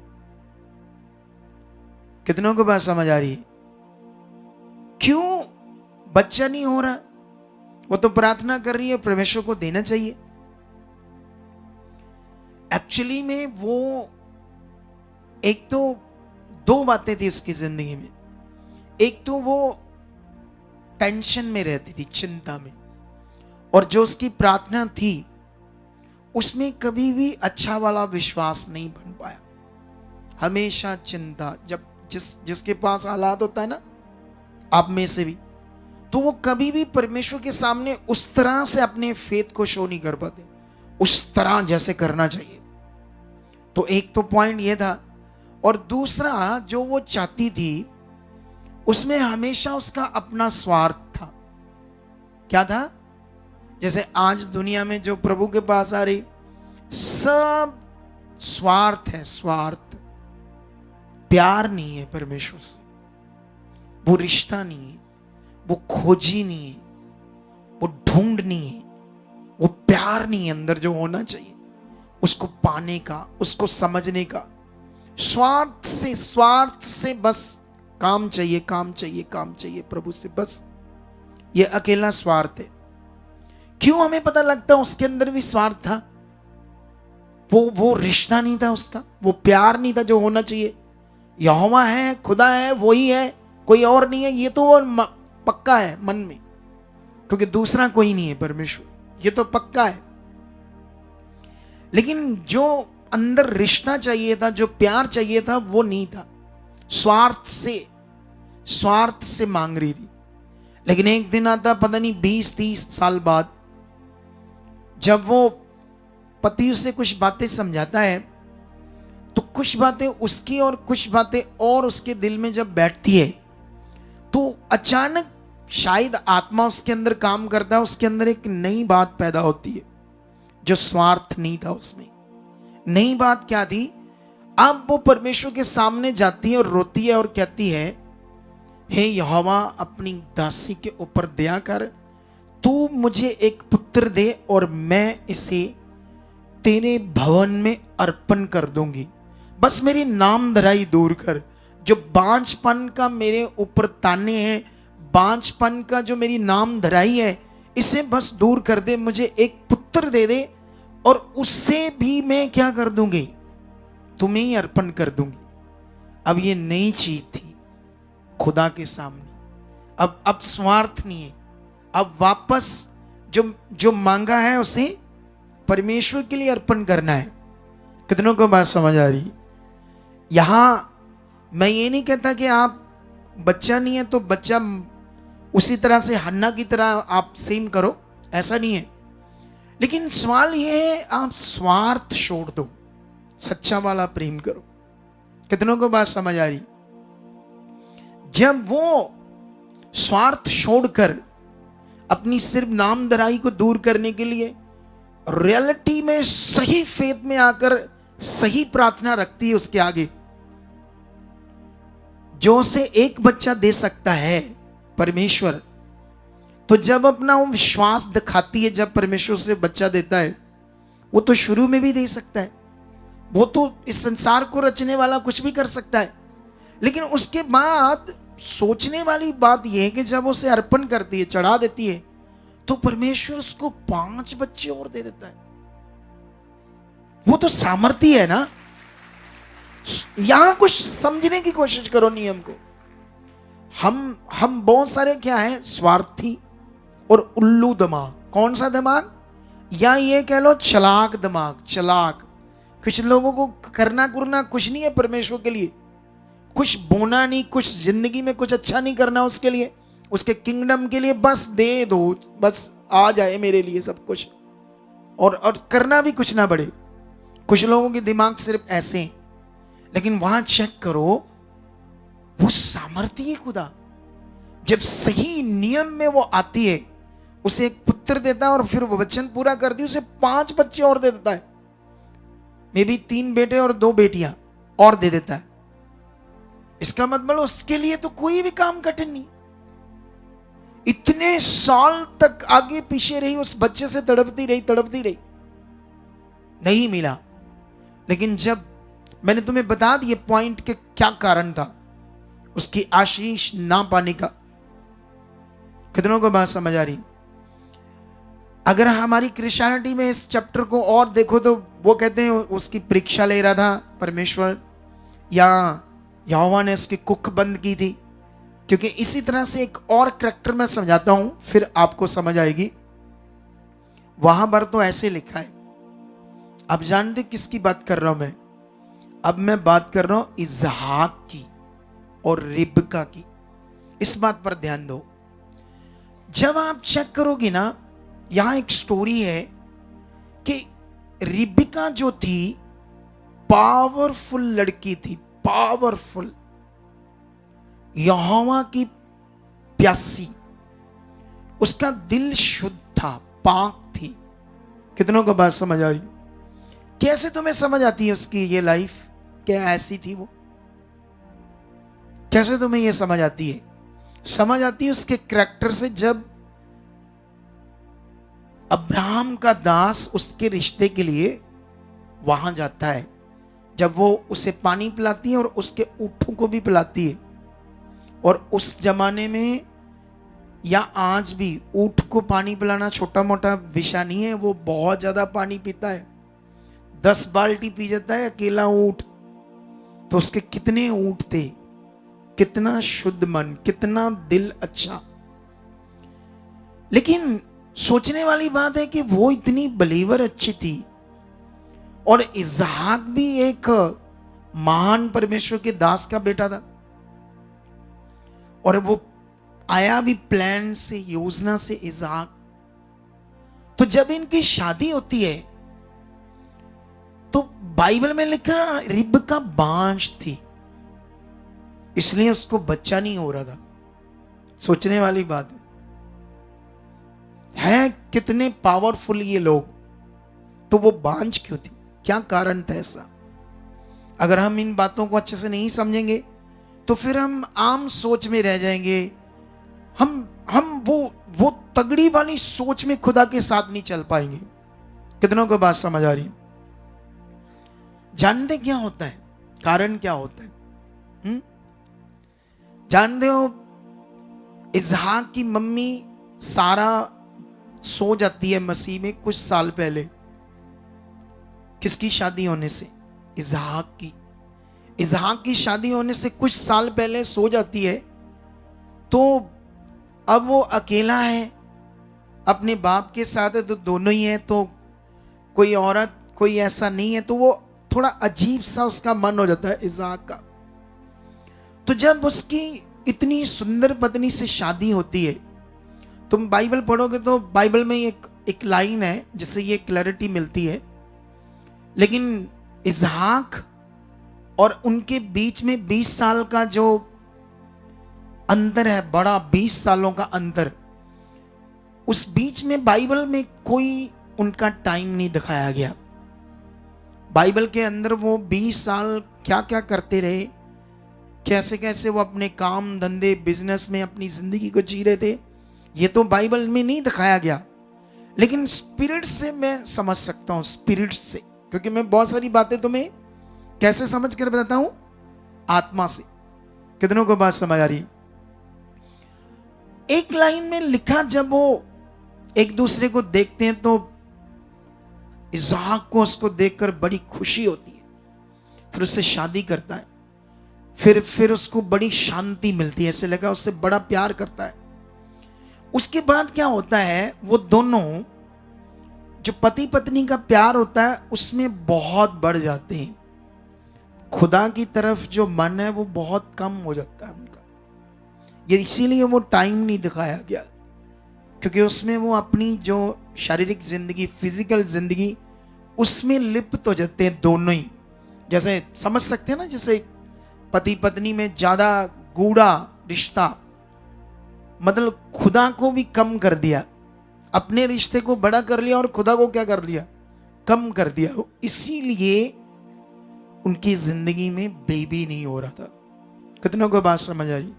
कितनों को बात समझ आ रही है? क्यों बच्चा नहीं हो रहा? वो तो प्रार्थना कर रही है, परमेश्वर को देना चाहिए। एक्चुअली में वो एक तो दो बातें थी उसकी जिंदगी में। एक तो वो टेंशन में रहती थी, चिंता में, और जो उसकी प्रार्थना थी उसमें कभी भी अच्छा वाला विश्वास नहीं बन पाया। हमेशा चिंता। जब जिसके पास हालात होता है ना, आप में से भी, तो वो कभी भी परमेश्वर के सामने उस तरह से अपने फेथ को शो नहीं कर पाते, उस तरह जैसे करना चाहिए। तो एक तो पॉइंट ये था, और दूसरा जो वो चाहती थी उसमें हमेशा उसका अपना स्वार्थ था। क्या था? जैसे आज दुनिया में जो प्रभु के पास आ रही, सब स्वार्थ है, स्वार्थ। प्यार नहीं है परमेश्वर से, वो रिश्ता नहीं है, वो खोजी नहीं है, वो ढूंढ नहीं है, वो प्यार नहीं है अंदर जो होना चाहिए उसको पाने का, उसको समझने का। स्वार्थ से बस काम चाहिए, काम चाहिए, काम चाहिए प्रभु से, बस ये अकेला स्वार्थ है। क्यों हमें पता लगता है उसके अंदर भी स्वार्थ था? वो रिश्ता नहीं था उसका, वो प्यार नहीं था जो होना चाहिए। यहोवा है, खुदा है, वही है, कोई और नहीं है, ये तो वो पक्का है मन में, क्योंकि दूसरा कोई नहीं है परमेश्वर, ये तो पक्का है। लेकिन जो अंदर रिश्ता चाहिए था, जो प्यार चाहिए था, वो नहीं था। स्वार्थ से मांग रही थी। लेकिन एक दिन आता, पता नहीं 20-30 साल बाद, जब वो पति उसे कुछ बातें समझाता है, तो कुछ बातें उसकी और कुछ बातें और उसके दिल में जब बैठती है, तो अचानक शायद आत्मा उसके अंदर काम करता है, उसके अंदर एक नई बात पैदा होती है जो स्वार्थ नहीं था उसमें। नई बात क्या थी? अब वो परमेश्वर के सामने जाती है और रोती है और कहती है, हे यहोवा, अपनी दासी के ऊपर दया कर, तू मुझे एक पुत्र दे और मैं इसे तेरे भवन में अर्पण कर दूंगी। बस मेरी नामधराई दूर कर, जो बांझपन का मेरे ऊपर ताने हैं, बांझपन का जो मेरी नामधराई है, इसे बस दूर कर दे, मुझे एक पुत्र दे दे, और उससे भी मैं क्या कर दूंगी? तुम्हें ही अर्पण कर दूंगी। अब ये नई चीज थी खुदा के सामने। अब स्वार्थ नहीं है, अब वापस जो मांगा है उसे परमेश्वर के लिए अर्पण करना है। कितनों को बात समझ आ रही? यहां मैं ये नहीं कहता कि आप बच्चा नहीं है तो बच्चा उसी तरह से हन्ना की तरह आप सेम करो, ऐसा नहीं है। लेकिन सवाल ये है, आप स्वार्थ छोड़ दो, सच्चा वाला प्रेम करो। कितनों को बात समझ आ रही? जब वो स्वार्थ छोड़कर अपनी सिर्फ नामधराई को दूर करने के लिए रियलिटी में सही फेथ में आकर सही प्रार्थना रखती है उसके आगे, जो उसे एक बच्चा दे सकता है परमेश्वर, तो जब अपना वो विश्वास दिखाती है, जब परमेश्वर से बच्चा देता है, वो तो शुरू में भी दे सकता है, वो तो इस संसार को रचने वाला कुछ भी कर सकता है, लेकिन उसके बाद सोचने वाली बात यह है कि जब उसे अर्पण करती है, चढ़ा देती है, तो परमेश्वर उसको 5 बच्चे और दे देता है। वो तो सामर्थ्य है ना। यहां कुछ समझने की कोशिश करो नियम को। हम बहुत सारे क्या है, स्वार्थी और उल्लू दिमाग। कौन सा दिमाग? या ये कह लो चलाक दिमाग, चलाक। कुछ लोगों को करना कुछ नहीं है परमेश्वर के लिए, कुछ बोना नहीं, कुछ जिंदगी में कुछ अच्छा नहीं करना उसके लिए, उसके किंगडम के लिए बस दे दो, बस आ जाए मेरे लिए सब कुछ, और करना भी कुछ ना बढ़े। कुछ लोगों के दिमाग सिर्फ ऐसे हैं, लेकिन वहां चेक करो, वो सामर्थ्य है खुदा। जब सही नियम में वो आती है, उसे एक पुत्र देता है और फिर वो वचन पूरा कर दी, उसे 5 बच्चे और दे देता है, मे बी 3 बेटे और 2 बेटियां और दे देता है। इसका मतलब उसके लिए तो कोई भी काम कठिन नहीं। इतने साल तक आगे पीछे रही, उस बच्चे से तड़पती रही, नहीं मिला। लेकिन जब मैंने तुम्हें बता दिए पॉइंट के क्या कारण था उसकी आशीष ना पाने का, कितनों को बात समझ आ रही? अगर हमारी क्रिश्चियनिटी में इस चैप्टर को और देखो तो वो कहते हैं उसकी परीक्षा ले रहा था परमेश्वर, या यहोवा ने उसकी कुख बंद की थी। क्योंकि इसी तरह से एक और करैक्टर मैं समझाता हूं, फिर आपको समझ आएगी। वहां पर तो ऐसे लिखा है, अब जानते किसकी बात कर रहा हूं मैं? अब मैं बात कर रहा हूं इसहाक की और रिबका की। इस बात पर ध्यान दो। जब आप चेक करोगे ना, यहां एक स्टोरी है कि रिबका जो थी पावरफुल लड़की थी, पावरफुल, यहोवा की प्यासी, उसका दिल शुद्ध था, पाक थी। कितनों को बात समझ आ रही? कैसे तुम्हें समझ आती है उसकी ये लाइफ, क्या ऐसी थी वो? कैसे तुम्हें ये समझ आती है? समझ आती है उसके करैक्टर से। जब अब्राहम का दास उसके रिश्ते के लिए वहां जाता है, जब वो उसे पानी पिलाती है और उसके ऊँटों को भी पिलाती है, और उस जमाने में या आज भी ऊँट को पानी पिलाना छोटा मोटा विषय नहीं है, वो बहुत ज्यादा पानी पीता है, 10 बाल्टी पी जाता है अकेला ऊँट। तो उसके कितने ऊँट थे, कितना शुद्ध मन, कितना दिल अच्छा। लेकिन सोचने वाली बात है कि वो इतनी बिलीवर अच्छी थी, और इसहाक भी एक महान परमेश्वर के दास का बेटा था, और वो आया भी प्लान से, योजना से इसहाक। तो जब इनकी शादी होती है तो बाइबल में लिखा रिबका बांझ थी, इसलिए उसको बच्चा नहीं हो रहा था। सोचने वाली बात है कितने पावरफुल ये लोग, तो वो बांझ क्यों थी? क्या कारण था ऐसा? अगर हम इन बातों को अच्छे से नहीं समझेंगे तो फिर हम आम सोच में रह जाएंगे। हम वो तगड़ी वाली सोच में खुदा के साथ नहीं चल पाएंगे। कितनों को बात समझ आ रही? जानते क्या होता है, कारण क्या होता है? जानते हो, इसहाक की मम्मी सारा सो जाती है मसीह में कुछ साल पहले। किसकी शादी होने से? इसहाक की। इसहाक की शादी होने से कुछ साल पहले सो जाती है। तो अब वो अकेला है, अपने बाप के साथ है, तो दोनों ही है, तो कोई औरत कोई ऐसा नहीं है, तो वो थोड़ा अजीब सा उसका मन हो जाता है इसहाक का। तो जब उसकी इतनी सुंदर पत्नी से शादी होती है, तुम बाइबल पढ़ोगे तो बाइबल में एक लाइन है जिससे ये क्लैरिटी मिलती है। लेकिन इसहाक और उनके बीच में 20 साल का जो अंतर है बड़ा, 20 सालों का अंतर। उस बीच में बाइबल में कोई उनका टाइम नहीं दिखाया गया। बाइबल के अंदर वो 20 साल क्या क्या करते रहे, कैसे कैसे वो अपने काम धंधे बिजनेस में अपनी जिंदगी को जी रहे थे, ये तो बाइबल में नहीं दिखाया गया। लेकिन स्पिरिट से मैं समझ सकता हूं, स्पिरिट से, क्योंकि मैं बहुत सारी बातें तुम्हें कैसे समझ कर बताता हूं, आत्मा से। कितनों को बात समझ आ रही? एक लाइन में लिखा, जब वो एक दूसरे को देखते हैं तो इसहाक को उसको देखकर बड़ी खुशी होती है, फिर उससे शादी करता है, फिर उसको बड़ी शांति मिलती है, ऐसे लगा उससे बड़ा प्यार करता है। उसके बाद क्या होता है, वो दोनों जो पति पत्नी का प्यार होता है उसमें बहुत बढ़ जाते हैं। खुदा की तरफ जो मन है वो बहुत कम हो जाता है उनका। ये इसीलिए वो टाइम नहीं दिखाया गया, क्योंकि उसमें वो अपनी जो शारीरिक जिंदगी, फिजिकल जिंदगी, उसमें लिप्त हो जाते हैं दोनों ही। जैसे समझ सकते हैं ना, जैसे पति पत्नी में ज्यादा गूढ़ा रिश्ता, मतलब खुदा को भी कम कर दिया, अपने रिश्ते को बड़ा कर लिया और खुदा को क्या कर लिया, कम कर दिया। इसीलिए उनकी जिंदगी में बेबी नहीं हो रहा था। कितनों को बात समझ आ रही?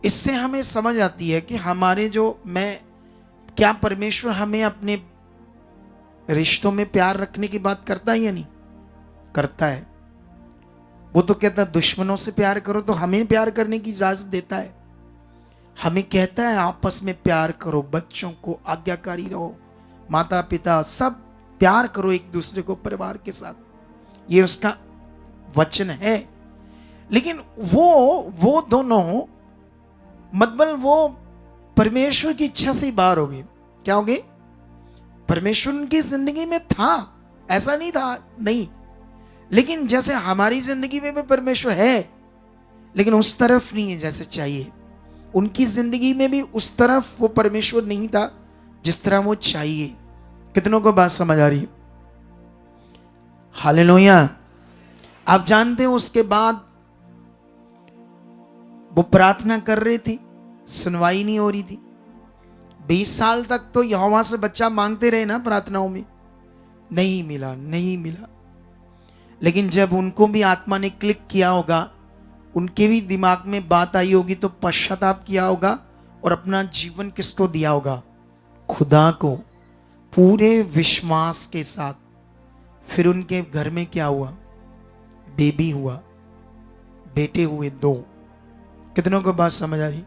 इससे हमें समझ आती है कि हमारे जो क्या परमेश्वर हमें अपने रिश्तों में प्यार रखने की बात करता है या नहीं करता है? वो तो कहता है दुश्मनों से प्यार करो, तो हमें प्यार करने की इजाजत देता है। हमें कहता है आपस में प्यार करो, बच्चों को आज्ञाकारी रहो, माता पिता सब प्यार करो एक दूसरे को, परिवार के साथ। ये उसका वचन है। लेकिन वो दोनों, मतलब वो परमेश्वर की इच्छा से ही बाहर हो गए। क्या हो गए? परमेश्वर उनकी जिंदगी में था, ऐसा नहीं था नहीं, लेकिन जैसे हमारी जिंदगी में भी परमेश्वर है, लेकिन उस तरफ नहीं है जैसे चाहिए। उनकी जिंदगी में भी उस तरफ वो परमेश्वर नहीं था जिस तरह वो चाहिए। कितनों को बात समझ आ रही है? हालेलुया। आप जानते हो उसके बाद वो प्रार्थना कर रहे थे, सुनवाई नहीं हो रही थी। 20 साल तक तो यहोवा से बच्चा मांगते रहे ना प्रार्थनाओं में, नहीं मिला नहीं मिला। लेकिन जब उनको भी आत्मा ने क्लिक किया होगा, उनके भी दिमाग में बात आई होगी, तो पश्चाताप किया होगा और अपना जीवन किसको दिया होगा? खुदा को, पूरे विश्वास के साथ। फिर उनके घर में क्या हुआ? बेबी हुआ, बेटे हुए 2। कितनों को बात समझ आ रही?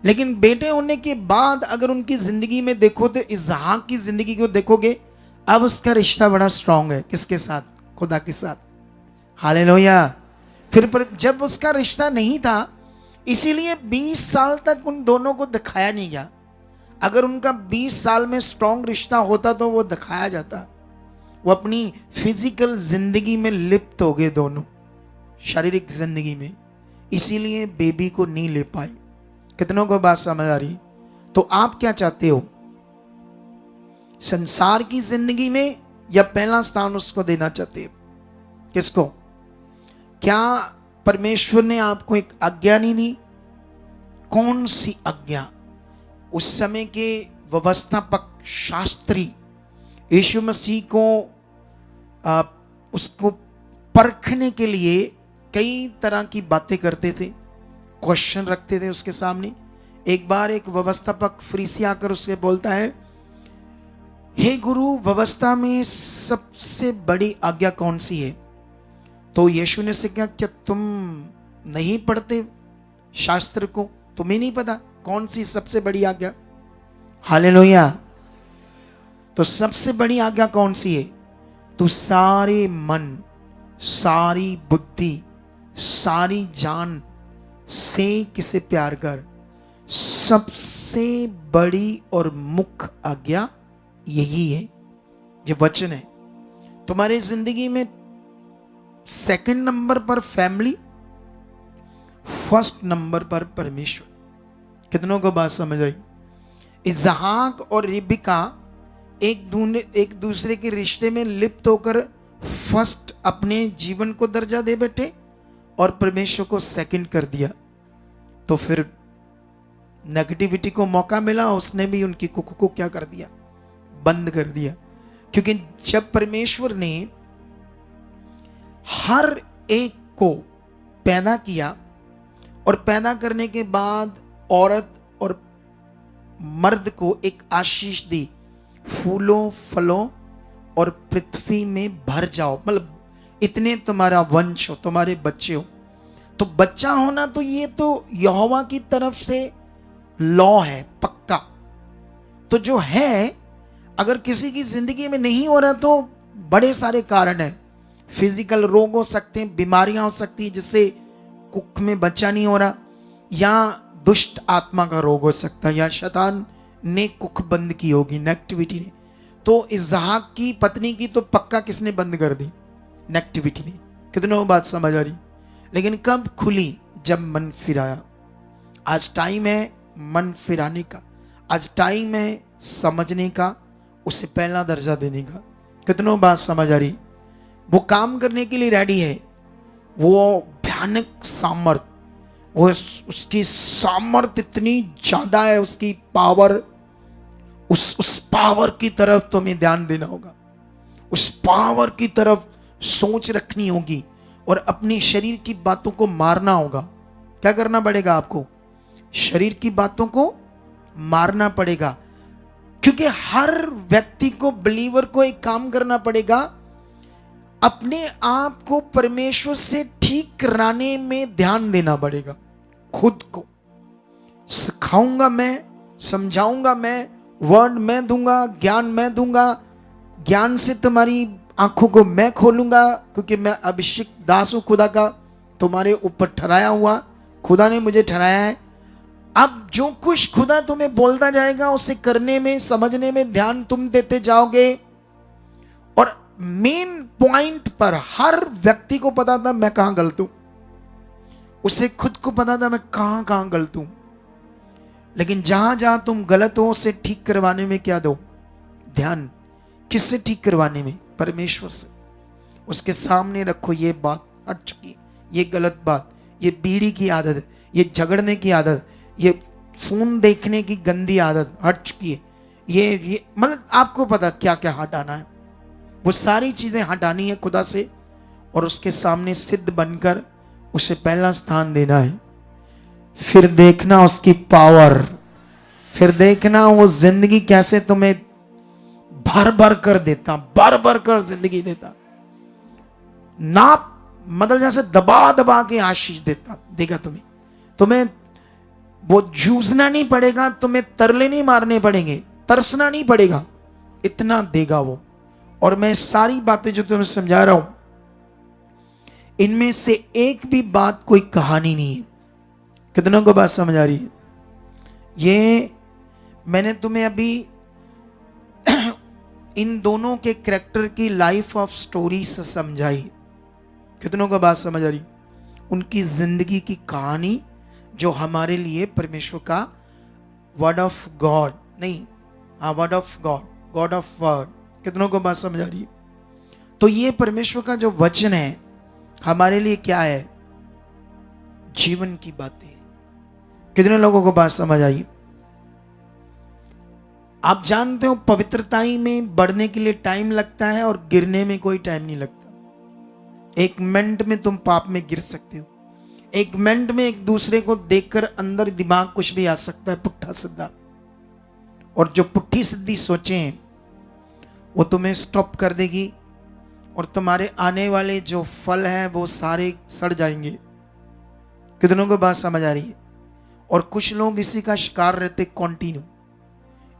लेकिन बेटे होने के बाद अगर उनकी जिंदगी में देखो तो इसहाक की जिंदगी को देखोगे, अब उसका रिश्ता बड़ा स्ट्रांग है। किसके साथ? खुदा के साथ। हालेलुया। फिर पर जब उसका रिश्ता नहीं था, इसीलिए 20 साल तक उन दोनों को दिखाया नहीं गया। अगर उनका 20 साल में स्ट्रांग रिश्ता होता तो वो दिखाया जाता। वो अपनी फिजिकल जिंदगी में लिप्त हो गए दोनों, शारीरिक जिंदगी में, इसीलिए बेबी को नहीं ले पाए। कितनों को बात समझ आ रही? तो आप क्या चाहते हो, संसार की जिंदगी में या पहला स्थान उसको देना चाहते हो? किसको? क्या परमेश्वर ने आपको एक आज्ञा नहीं दी? कौन सी आज्ञा? उस समय के व्यवस्थापक शास्त्री यीशु मसीह को उसको परखने के लिए कई तरह की बातें करते थे, क्वेश्चन रखते थे उसके सामने। एक बार एक व्यवस्थापक फरीसी आकर उससे बोलता है, हे गुरु, व्यवस्था में सबसे बड़ी आज्ञा कौन सी है? तो यीशु ने से क्या तुम नहीं पढ़ते शास्त्र को? तुम्हें नहीं पता कौन सी सबसे बड़ी आज्ञा? हालेलुया। तो सबसे बड़ी आज्ञा कौन सी है? तू सारे मन, सारी बुद्धि, सारी जान से किसे प्यार कर। सबसे बड़ी और मुख्य आज्ञा यही है। ये वचन है। तुम्हारी जिंदगी में सेकंड नंबर पर फैमिली, फर्स्ट नंबर पर परमेश्वर। कितनों को बात समझ आई? इसहाक और रिबका एक दूसरे के रिश्ते में लिप्त होकर फर्स्ट अपने जीवन को दर्जा दे बैठे और परमेश्वर को सेकंड कर दिया। तो फिर नेगेटिविटी को मौका मिला, उसने भी उनकी कुक को क्या कर दिया, बंद कर दिया। क्योंकि जब परमेश्वर ने हर एक को पैदा किया और पैदा करने के बाद औरत और मर्द को एक आशीष दी, फूलों फलों और पृथ्वी में भर जाओ, मतलब इतने तुम्हारा वंश हो, तुम्हारे बच्चे हो। तो बच्चा होना तो ये तो यहोवा की तरफ से लॉ है, पक्का। तो जो है, अगर किसी की जिंदगी में नहीं हो रहा तो बड़े सारे कारण हैं। फिजिकल रोग हो सकते हैं, बीमारियां हो सकती है जिससे कुख में बच्चा नहीं हो रहा, या दुष्ट आत्मा का रोग हो सकता है, या शैतान ने कुख बंद की होगी, नेगेटिविटी ने। तो इसहाक की पत्नी की तो पक्का किसने बंद कर दी, नेगेटिविटी ने। कितनों को बात समझ आ रही? लेकिन कब खुली, जब मन फिराया। आज टाइम है मन फिराने का, आज टाइम है समझने का, उसे पहला दर्जा देने का। कितनों बात समझ आ रही? वो काम करने के लिए रेडी है, वो भयानक सामर्थ, वो उसकी सामर्थ इतनी ज्यादा है, उसकी पावर, उस पावर की तरफ तुम्हें ध्यान देना होगा, उस पावर की तरफ सोच रखनी होगी और अपनी शरीर की बातों को मारना होगा। क्या करना पड़ेगा आपको? शरीर की बातों को मारना पड़ेगा। क्योंकि हर व्यक्ति को, बिलीवर को एक काम करना पड़ेगा, अपने आप को परमेश्वर से ठीक कराने में ध्यान देना पड़ेगा। खुद को सिखाऊंगा मैं, समझाऊंगा मैं, वर्ड मैं दूंगा, ज्ञान मैं दूंगा, ज्ञान से तुम्हारी आंखों को मैं खोलूंगा, क्योंकि मैं अभिषेक दास हूं खुदा का, तुम्हारे ऊपर ठहराया हुआ, खुदा ने मुझे ठहराया है। अब जो कुछ खुदा तुम्हें बोलता जाएगा उसे करने में, समझने में ध्यान तुम देते जाओगे। और मेन पॉइंट पर हर व्यक्ति को पता था मैं कहां गलत हूं, उसे खुद को पता था मैं कहां कहां गलत हूं। लेकिन जहां जहां तुम गलत हो उसे ठीक करवाने में क्या दो, ध्यान। किससे ठीक करवाने में? परमेश्वर से। उसके सामने रखो, ये बात हट चुकी है, ये गलत बात, ये बीड़ी की आदत, ये झगड़ने की आदत, ये फोन देखने की गंदी आदत हट चुकी है, ये मतलब आपको पता क्या क्या हटाना है, वो सारी चीजें हटानी है खुदा से, और उसके सामने सिद्ध बनकर उसे पहला स्थान देना है। फिर देखना उसकी पावर, फिर देखना वो जिंदगी कैसे तुम्हें भर भर कर देता, भर भर कर जिंदगी देता, ना मतलब जैसे दबा दबा के आशीष देगा तुम्हें वो जूझना नहीं पड़ेगा, तुम्हें तरले नहीं मारने पड़ेंगे, तरसना नहीं पड़ेगा, इतना देगा वो। और मैं सारी बातें जो तुम्हें समझा रहा हूं, इनमें से एक भी बात कोई कहानी नहीं है। कितनों को बात समझ आ रही है? ये मैंने तुम्हें अभी इन दोनों के कैरेक्टर की लाइफ ऑफ स्टोरी से समझाई। कितनों को बात समझ आ रही? उनकी जिंदगी की कहानी जो हमारे लिए परमेश्वर का वर्ड ऑफ गॉड, नहीं, हाँ, word of God, God of word. कितनों को बात समझ आ रही? तो ये परमेश्वर का जो वचन है हमारे लिए क्या है? जीवन की बातें। कितने लोगों को बात समझ आई? आप जानते हो पवित्रताई में बढ़ने के लिए टाइम लगता है और गिरने में कोई टाइम नहीं लगता। एक मिनट में तुम पाप में गिर सकते हो, एक मिनट में एक दूसरे को देखकर अंदर दिमाग कुछ भी आ सकता है, पुट्ठा सीधा। और जो पुट्ठी सीधी सोचें हैं वो तुम्हें स्टॉप कर देगी और तुम्हारे आने वाले जो फल हैं वो सारे सड़ जाएंगे। कितनों को बात समझ आ रही है? और कुछ लोग इसी का शिकार रहते, कॉन्टिन्यू,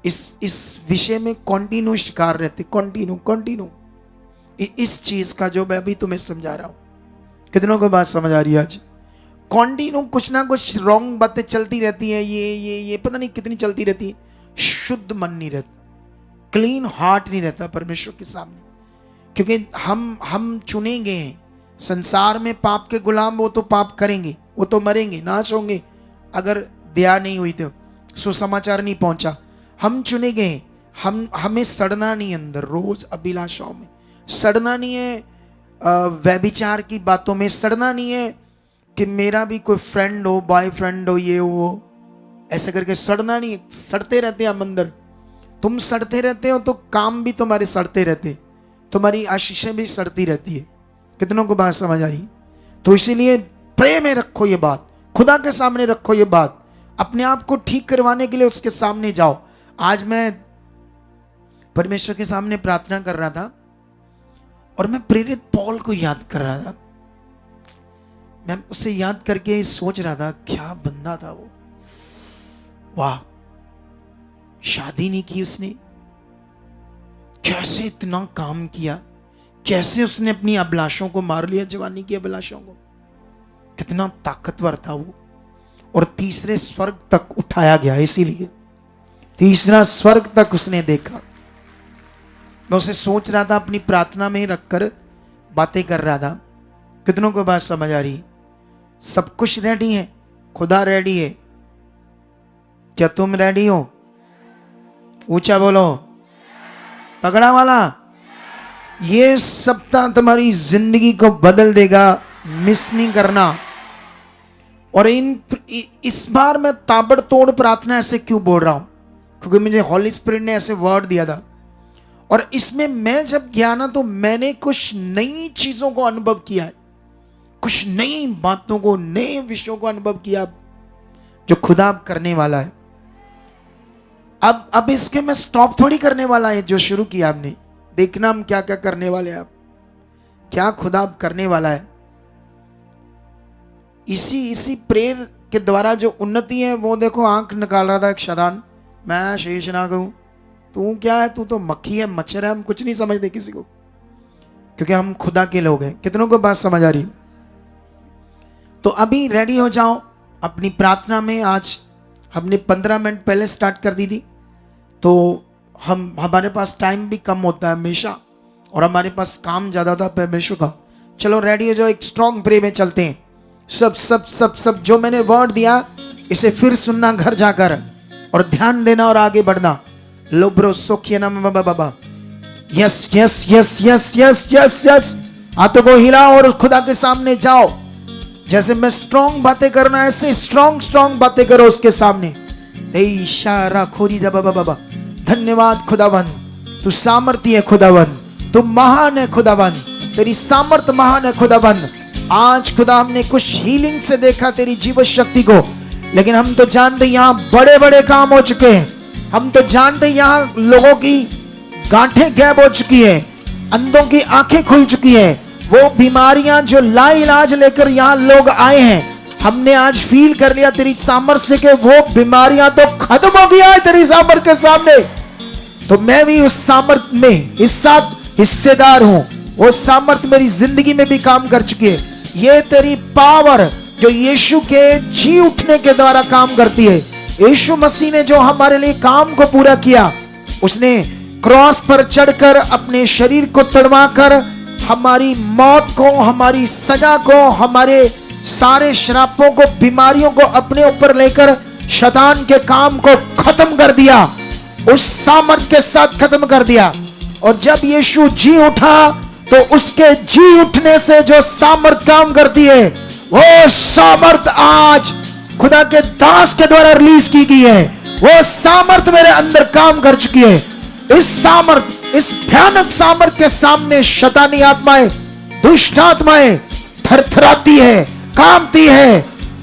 इस विषय में कॉन्टिन्यू शिकार रहते, कॉन्टिन्यू इस चीज का जो मैं अभी तुम्हें समझा रहा हूं। कितनों को बात समझ आ रही है? आज कॉन्टिन्यू कुछ ना कुछ रॉन्ग बातें चलती रहती है, ये पता नहीं कितनी चलती रहती है। शुद्ध मन नहीं रहता, क्लीन हार्ट नहीं रहता परमेश्वर के सामने। क्योंकि हम चुने गए हैं संसार में पाप के गुलाम। वो तो पाप करेंगे, वो तो मरेंगे, नाश होंगे अगर दया नहीं हुई तो, सुसमाचार नहीं पहुंचा। हम चुने गए, हमें सड़ना नहीं अंदर, रोज अभिलाषाओं में सड़ना नहीं है, व्यभिचार की बातों में सड़ना नहीं है कि मेरा भी कोई फ्रेंड हो, बॉयफ्रेंड हो, ये हो, ऐसे करके सड़ना नहीं, सड़ते रहते हैं हम अंदर। तुम सड़ते रहते हो तो काम भी तुम्हारे सड़ते रहते, तुम्हारी आशीषें भी सड़ती रहती है। कितनों को बात समझ आ रही? तो इसीलिए प्रेम में रखो ये बात, खुदा के सामने रखो ये बात, अपने आप को ठीक करवाने के लिए उसके सामने जाओ। आज मैं परमेश्वर के सामने प्रार्थना कर रहा था और मैं प्रेरित पौल को याद कर रहा था। मैं उसे याद करके सोच रहा था, क्या बंदा था वो, वाह, शादी नहीं की उसने, कैसे इतना काम किया, कैसे उसने अपनी अभिलाषों को मार लिया, जवानी की अभिलाषों को, कितना ताकतवर था वो। और तीसरे स्वर्ग तक उठाया गया, इसीलिए तीसरा स्वर्ग तक उसने देखा। मैं उसे सोच रहा था, अपनी प्रार्थना में रखकर बातें कर रहा था। कितनों को बात समझ आ रही? सब कुछ रेडी है, खुदा रेडी है, क्या तुम रेडी हो? ऊंचा बोलो, तगड़ा वाला। ये सप्ताह तुम्हारी जिंदगी को बदल देगा, मिस नहीं करना। और इस बार मैं ताबड़तोड़ प्रार्थना ऐसे क्यों बोल रहा हूं? क्योंकि मुझे हॉली स्पिरिट ने ऐसे वर्ड दिया था, और इसमें मैं जब गया ना तो मैंने कुछ नई चीजों को अनुभव किया है, कुछ नई बातों को, नए विषयों को अनुभव किया जो खुदा अब करने वाला है। अब इसके मैं स्टॉप थोड़ी करने वाला है। जो शुरू किया आपने, देखना हम क्या क्या करने वाले हैं, आप क्या खुदा अब करने वाला है। इसी प्रेयर के द्वारा जो उन्नति है वो देखो, आंख निकाल रहा था एक शैतान, मैं शेष ना कहूं, तू क्या है, तू तो मक्खी है, मच्छर है, हम कुछ नहीं समझते किसी को, क्योंकि हम खुदा के लोग हैं। कितनों को बात समझ आ रही? तो अभी रेडी हो जाओ अपनी प्रार्थना में। आज हमने 15 मिनट पहले स्टार्ट कर दी थी, तो हमारे पास टाइम भी कम होता है हमेशा, और हमारे पास काम ज्यादा था परमेश्वर का। चलो रेडी हो जाओ, एक स्ट्रॉन्ग प्रे में चलते हैं। सब सब सब सब जो मैंने वर्ड दिया इसे फिर सुनना घर जाकर, और ध्यान देना और आगे बढ़ना। लो ब्रो सोखिए ना बाबा, yes yes yes yes yes yes yes, हाथों को हिलाओ और खुदा के सामने जाओ। जैसे मैं स्ट्रॉन्ग बातें करना, ऐसे स्ट्रॉन्ग बातें करो उसके सामने। इशारा खोरी जा बाबा। धन्यवाद खुदावन, तू सामर्थ्य है खुदावन, तू महान है खुदावन, तेरी सामर्थ महान है खुदावन। आज खुदा हमने कुछ हीलिंग से देखा तेरी जीवन शक्ति को, लेकिन हम तो जानते यहाँ बड़े बड़े काम हो चुके हैं। हम तो जानते यहाँ लोगों की गांठें गैब हो चुकी है, अंधों की आंखें खुल चुकी है। वो बीमारियां जो लाइलाज लेकर यहाँ लोग आए हैं, हमने आज फील कर लिया तेरी सामर्थ्य के वो बीमारियां तो खत्म हो गया है तेरी सामर्थ्य के सामने। तो मैं भी उस सामर्थ्य में हिस्सेदार हूं। वो सामर्थ्य मेरी जिंदगी में भी काम कर चुकी है। ये तेरी पावर जो यीशु के जी उठने के द्वारा काम करती है। यीशु मसीह ने जो हमारे लिए काम को पूरा किया, उसने क्रॉस पर चढ़कर अपने शरीर को तड़वाकर हमारी मौत को, हमारी सजा को, हमारे सारे श्रापों को, बीमारियों को अपने ऊपर लेकर शैतान के काम को खत्म कर दिया, उस सामर्थ के साथ खत्म कर दिया। और जब यीशु जी उठा तो उसके जी उठने से जो सामर्थ काम करती है, वो सामर्थ आज खुदा के दास के द्वारा रिलीज की गई है। वो सामर्थ मेरे अंदर काम कर चुकी है। इस सामर्थ, इस भयानक सामर्थ के सामने शैतानी आत्माएं, दुष्ट आत्माएं थरथराती है, कांपती है।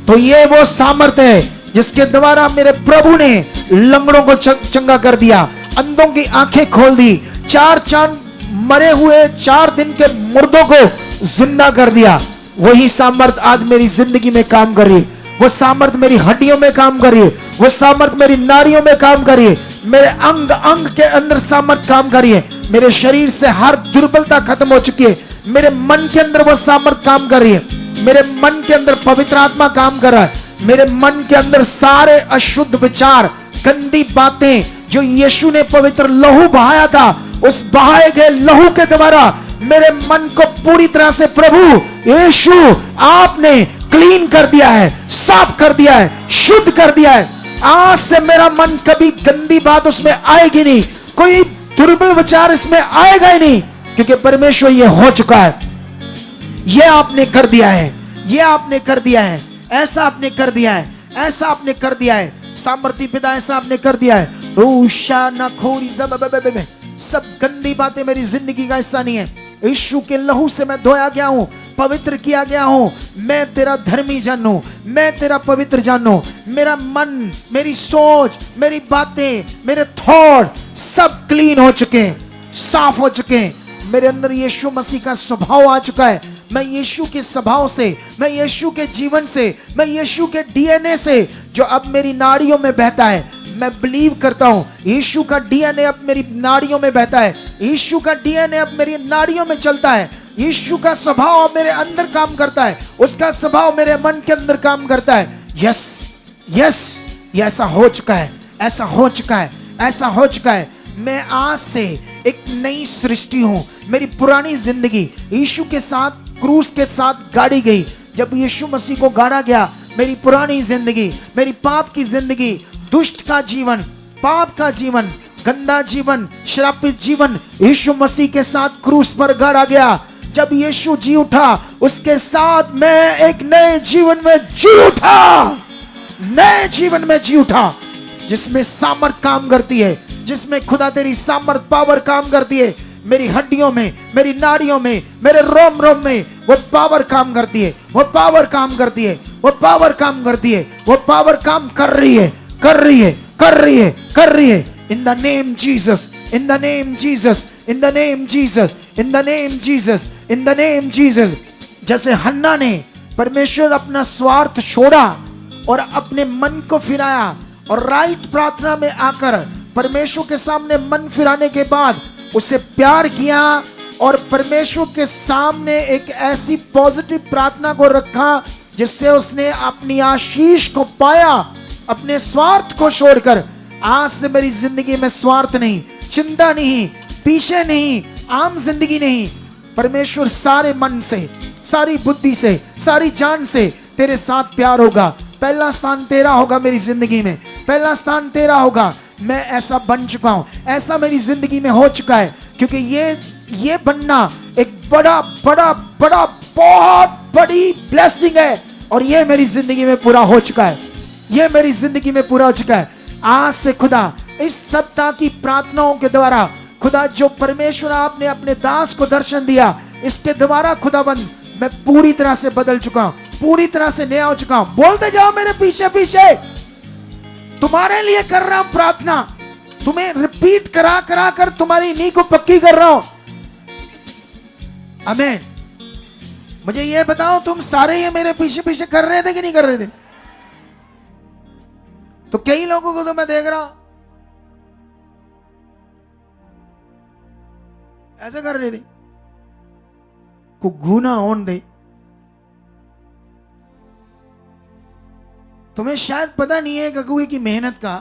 तो ये वो सामर्थ है जिसके द्वारा मेरे प्रभु ने लंगड़ों को चंगा कर दिया, अंधों की आंखें खोल दी, 4 चांद मरे हुए 4 दिन के मुर्दों को जिंदा कर दिया। वही सामर्थ आज मेरी जिंदगी में काम कर रही है। वो सामर्थ मेरी हड्डियों में काम कर रही है। वो सामर्थ मेरी नाड़ियों में काम कर रही है। मेरे अंग अंग के अंदर सामर्थ काम कर रही है। मेरे शरीर से हर दुर्बलता खत्म हो चुकी है। मेरे मन के अंदर वो सामर्थ काम कर रही है। मेरे मन के अंदर पवित्र आत्मा काम कर रहा है। मेरे मन के अंदर सारे अशुद्ध विचार, गंदी बातें जो यीशु ने पवित्र लहू बहाया था, उस बहाए गए लहू के द्वारा मेरे मन को पूरी तरह से प्रभु यीशु आपने क्लीन कर दिया है, साफ कर दिया है, शुद्ध कर दिया है। आज से मेरा मन कभी गंदी बात उसमें आएगी नहीं, कोई दुर्बल विचार इसमें आएगा ही नहीं, क्योंकि परमेश्वर ये हो चुका है। ये आपने कर दिया है, ये आपने कर दिया है, ऐसा आपने कर दिया है, ऐसा आपने कर दिया है। सामर्थी पिता ऐसा आपने कर दिया है। रूशा ना खोरी सब गंदी बातें मेरी जिंदगी का हिस्सा नहीं है। यीशु के लहू से मैं धोया गया हूं, पवित्र किया गया हूं। मैं तेरा धर्मी जानू, मैं तेरा पवित्र जानू। मेरा मन, मेरी सोच, मेरी बातें, मेरे थॉट सब क्लीन हो चुके, साफ हो चुके। मेरे अंदर यीशु मसीह का स्वभाव आ चुका है। मैं यीशु के स्वभाव से, मैं यीशु के जीवन से, मैं यीशु के डीएनए से जो अब मेरी नाड़ियों में बहता है, मैं बिलीव करता हूं यीशु का डीएनए अब मेरी नाड़ियों में बहता है। यीशु का डीएनए अब मेरी नाड़ियों में चलता है। यीशु का स्वभाव अब मेरे अंदर काम करता है, उसका स्वभाव मेरे मन के अंदर काम करता है। यस यस, ये ऐसा हो चुका है, ऐसा हो चुका है, ऐसा हो चुका है। मैं आज से एक नई सृष्टि हूं। मेरी पुरानी जिंदगी यीशु के साथ, क्रूस के साथ गाड़ी गई। जब यीशु मसीह को गाड़ा गया, मेरी पुरानी जिंदगी, मेरी पाप की जिंदगी, दुष्ट का जीवन, पाप का जीवन, गंदा जीवन, श्रापित जीवन यीशु मसीह के साथ क्रूस पर गाड़ा गया। जब यीशु जी उठा, उसके साथ मैं एक नए जीवन में जी उठा, नए जीवन में जी उठा, जिसमें सामर्थ काम करती है, जिसमें खुदा तेरी सामर्थ, पावर काम करती है। मेरी हड्डियों में, मेरी नाड़ियों में, मेरे रोम रोम में वो पावर काम करती है, वो पावर काम करती है, वो पावर काम करती है, वो पावर काम कर रही है, कर रही है, कर रही है, कर रही है। इन the name Jesus, in the name Jesus, in the name Jesus, in the name Jesus, in the name Jesus. जैसे हन्ना ने परमेश्वर अपना स्वार्थ छोड़ा और अपने मन को फिराया और राइट प्रार्थना में आकर परमेश्वर के सामने मन फिराने के बाद उसे प्यार किया और परमेश्वर के सामने एक ऐसी पॉजिटिव प्रार्थना को रखा जिससे उसने अपनी आशीष को पाया, अपने स्वार्थ को छोड़कर। आज से मेरी जिंदगी में स्वार्थ नहीं, चिंता नहीं, पीछे नहीं, आम जिंदगी नहीं। परमेश्वर सारे मन से, सारी बुद्धि से, सारी जान से तेरे साथ प्यार होगा। पहला स्थान तेरा होगा मेरी जिंदगी में, पहला स्थान तेरा होगा। मैं ऐसा बन चुका हूं, ऐसा मेरी जिंदगी में हो चुका है, क्योंकि ये बनना एक बड़ा बड़ा बड़ा बहुत बड़ी ब्लेसिंग है और ये मेरी जिंदगी में पूरा हो चुका है, ये मेरी जिंदगी में पूरा हो चुका है। आज से खुदा इस सप्ताह की प्रार्थनाओं के द्वारा, खुदा जो परमेश्वर आपने अपने दास को दर्शन दिया, इसके द्वारा खुदाबंद मैं पूरी तरह से बदल चुका हूं, पूरी तरह से नया हो चुका हूं। बोलते जाओ मेरे पीछे पीछे, तुम्हारे लिए कर रहा हूं प्रार्थना, तुम्हें रिपीट करा करा कर तुम्हारी नींव को पक्की कर रहा हूं। आमीन। मुझे ये बताओ, तुम सारे ये मेरे पीछे पीछे कर रहे थे कि नहीं कर रहे थे? तो कई लोगों को तो मैं देख रहा हूं ऐसे कर रहे थे, को गुना होने दे। तुम्हें शायद पता नहीं है गगुए की मेहनत का।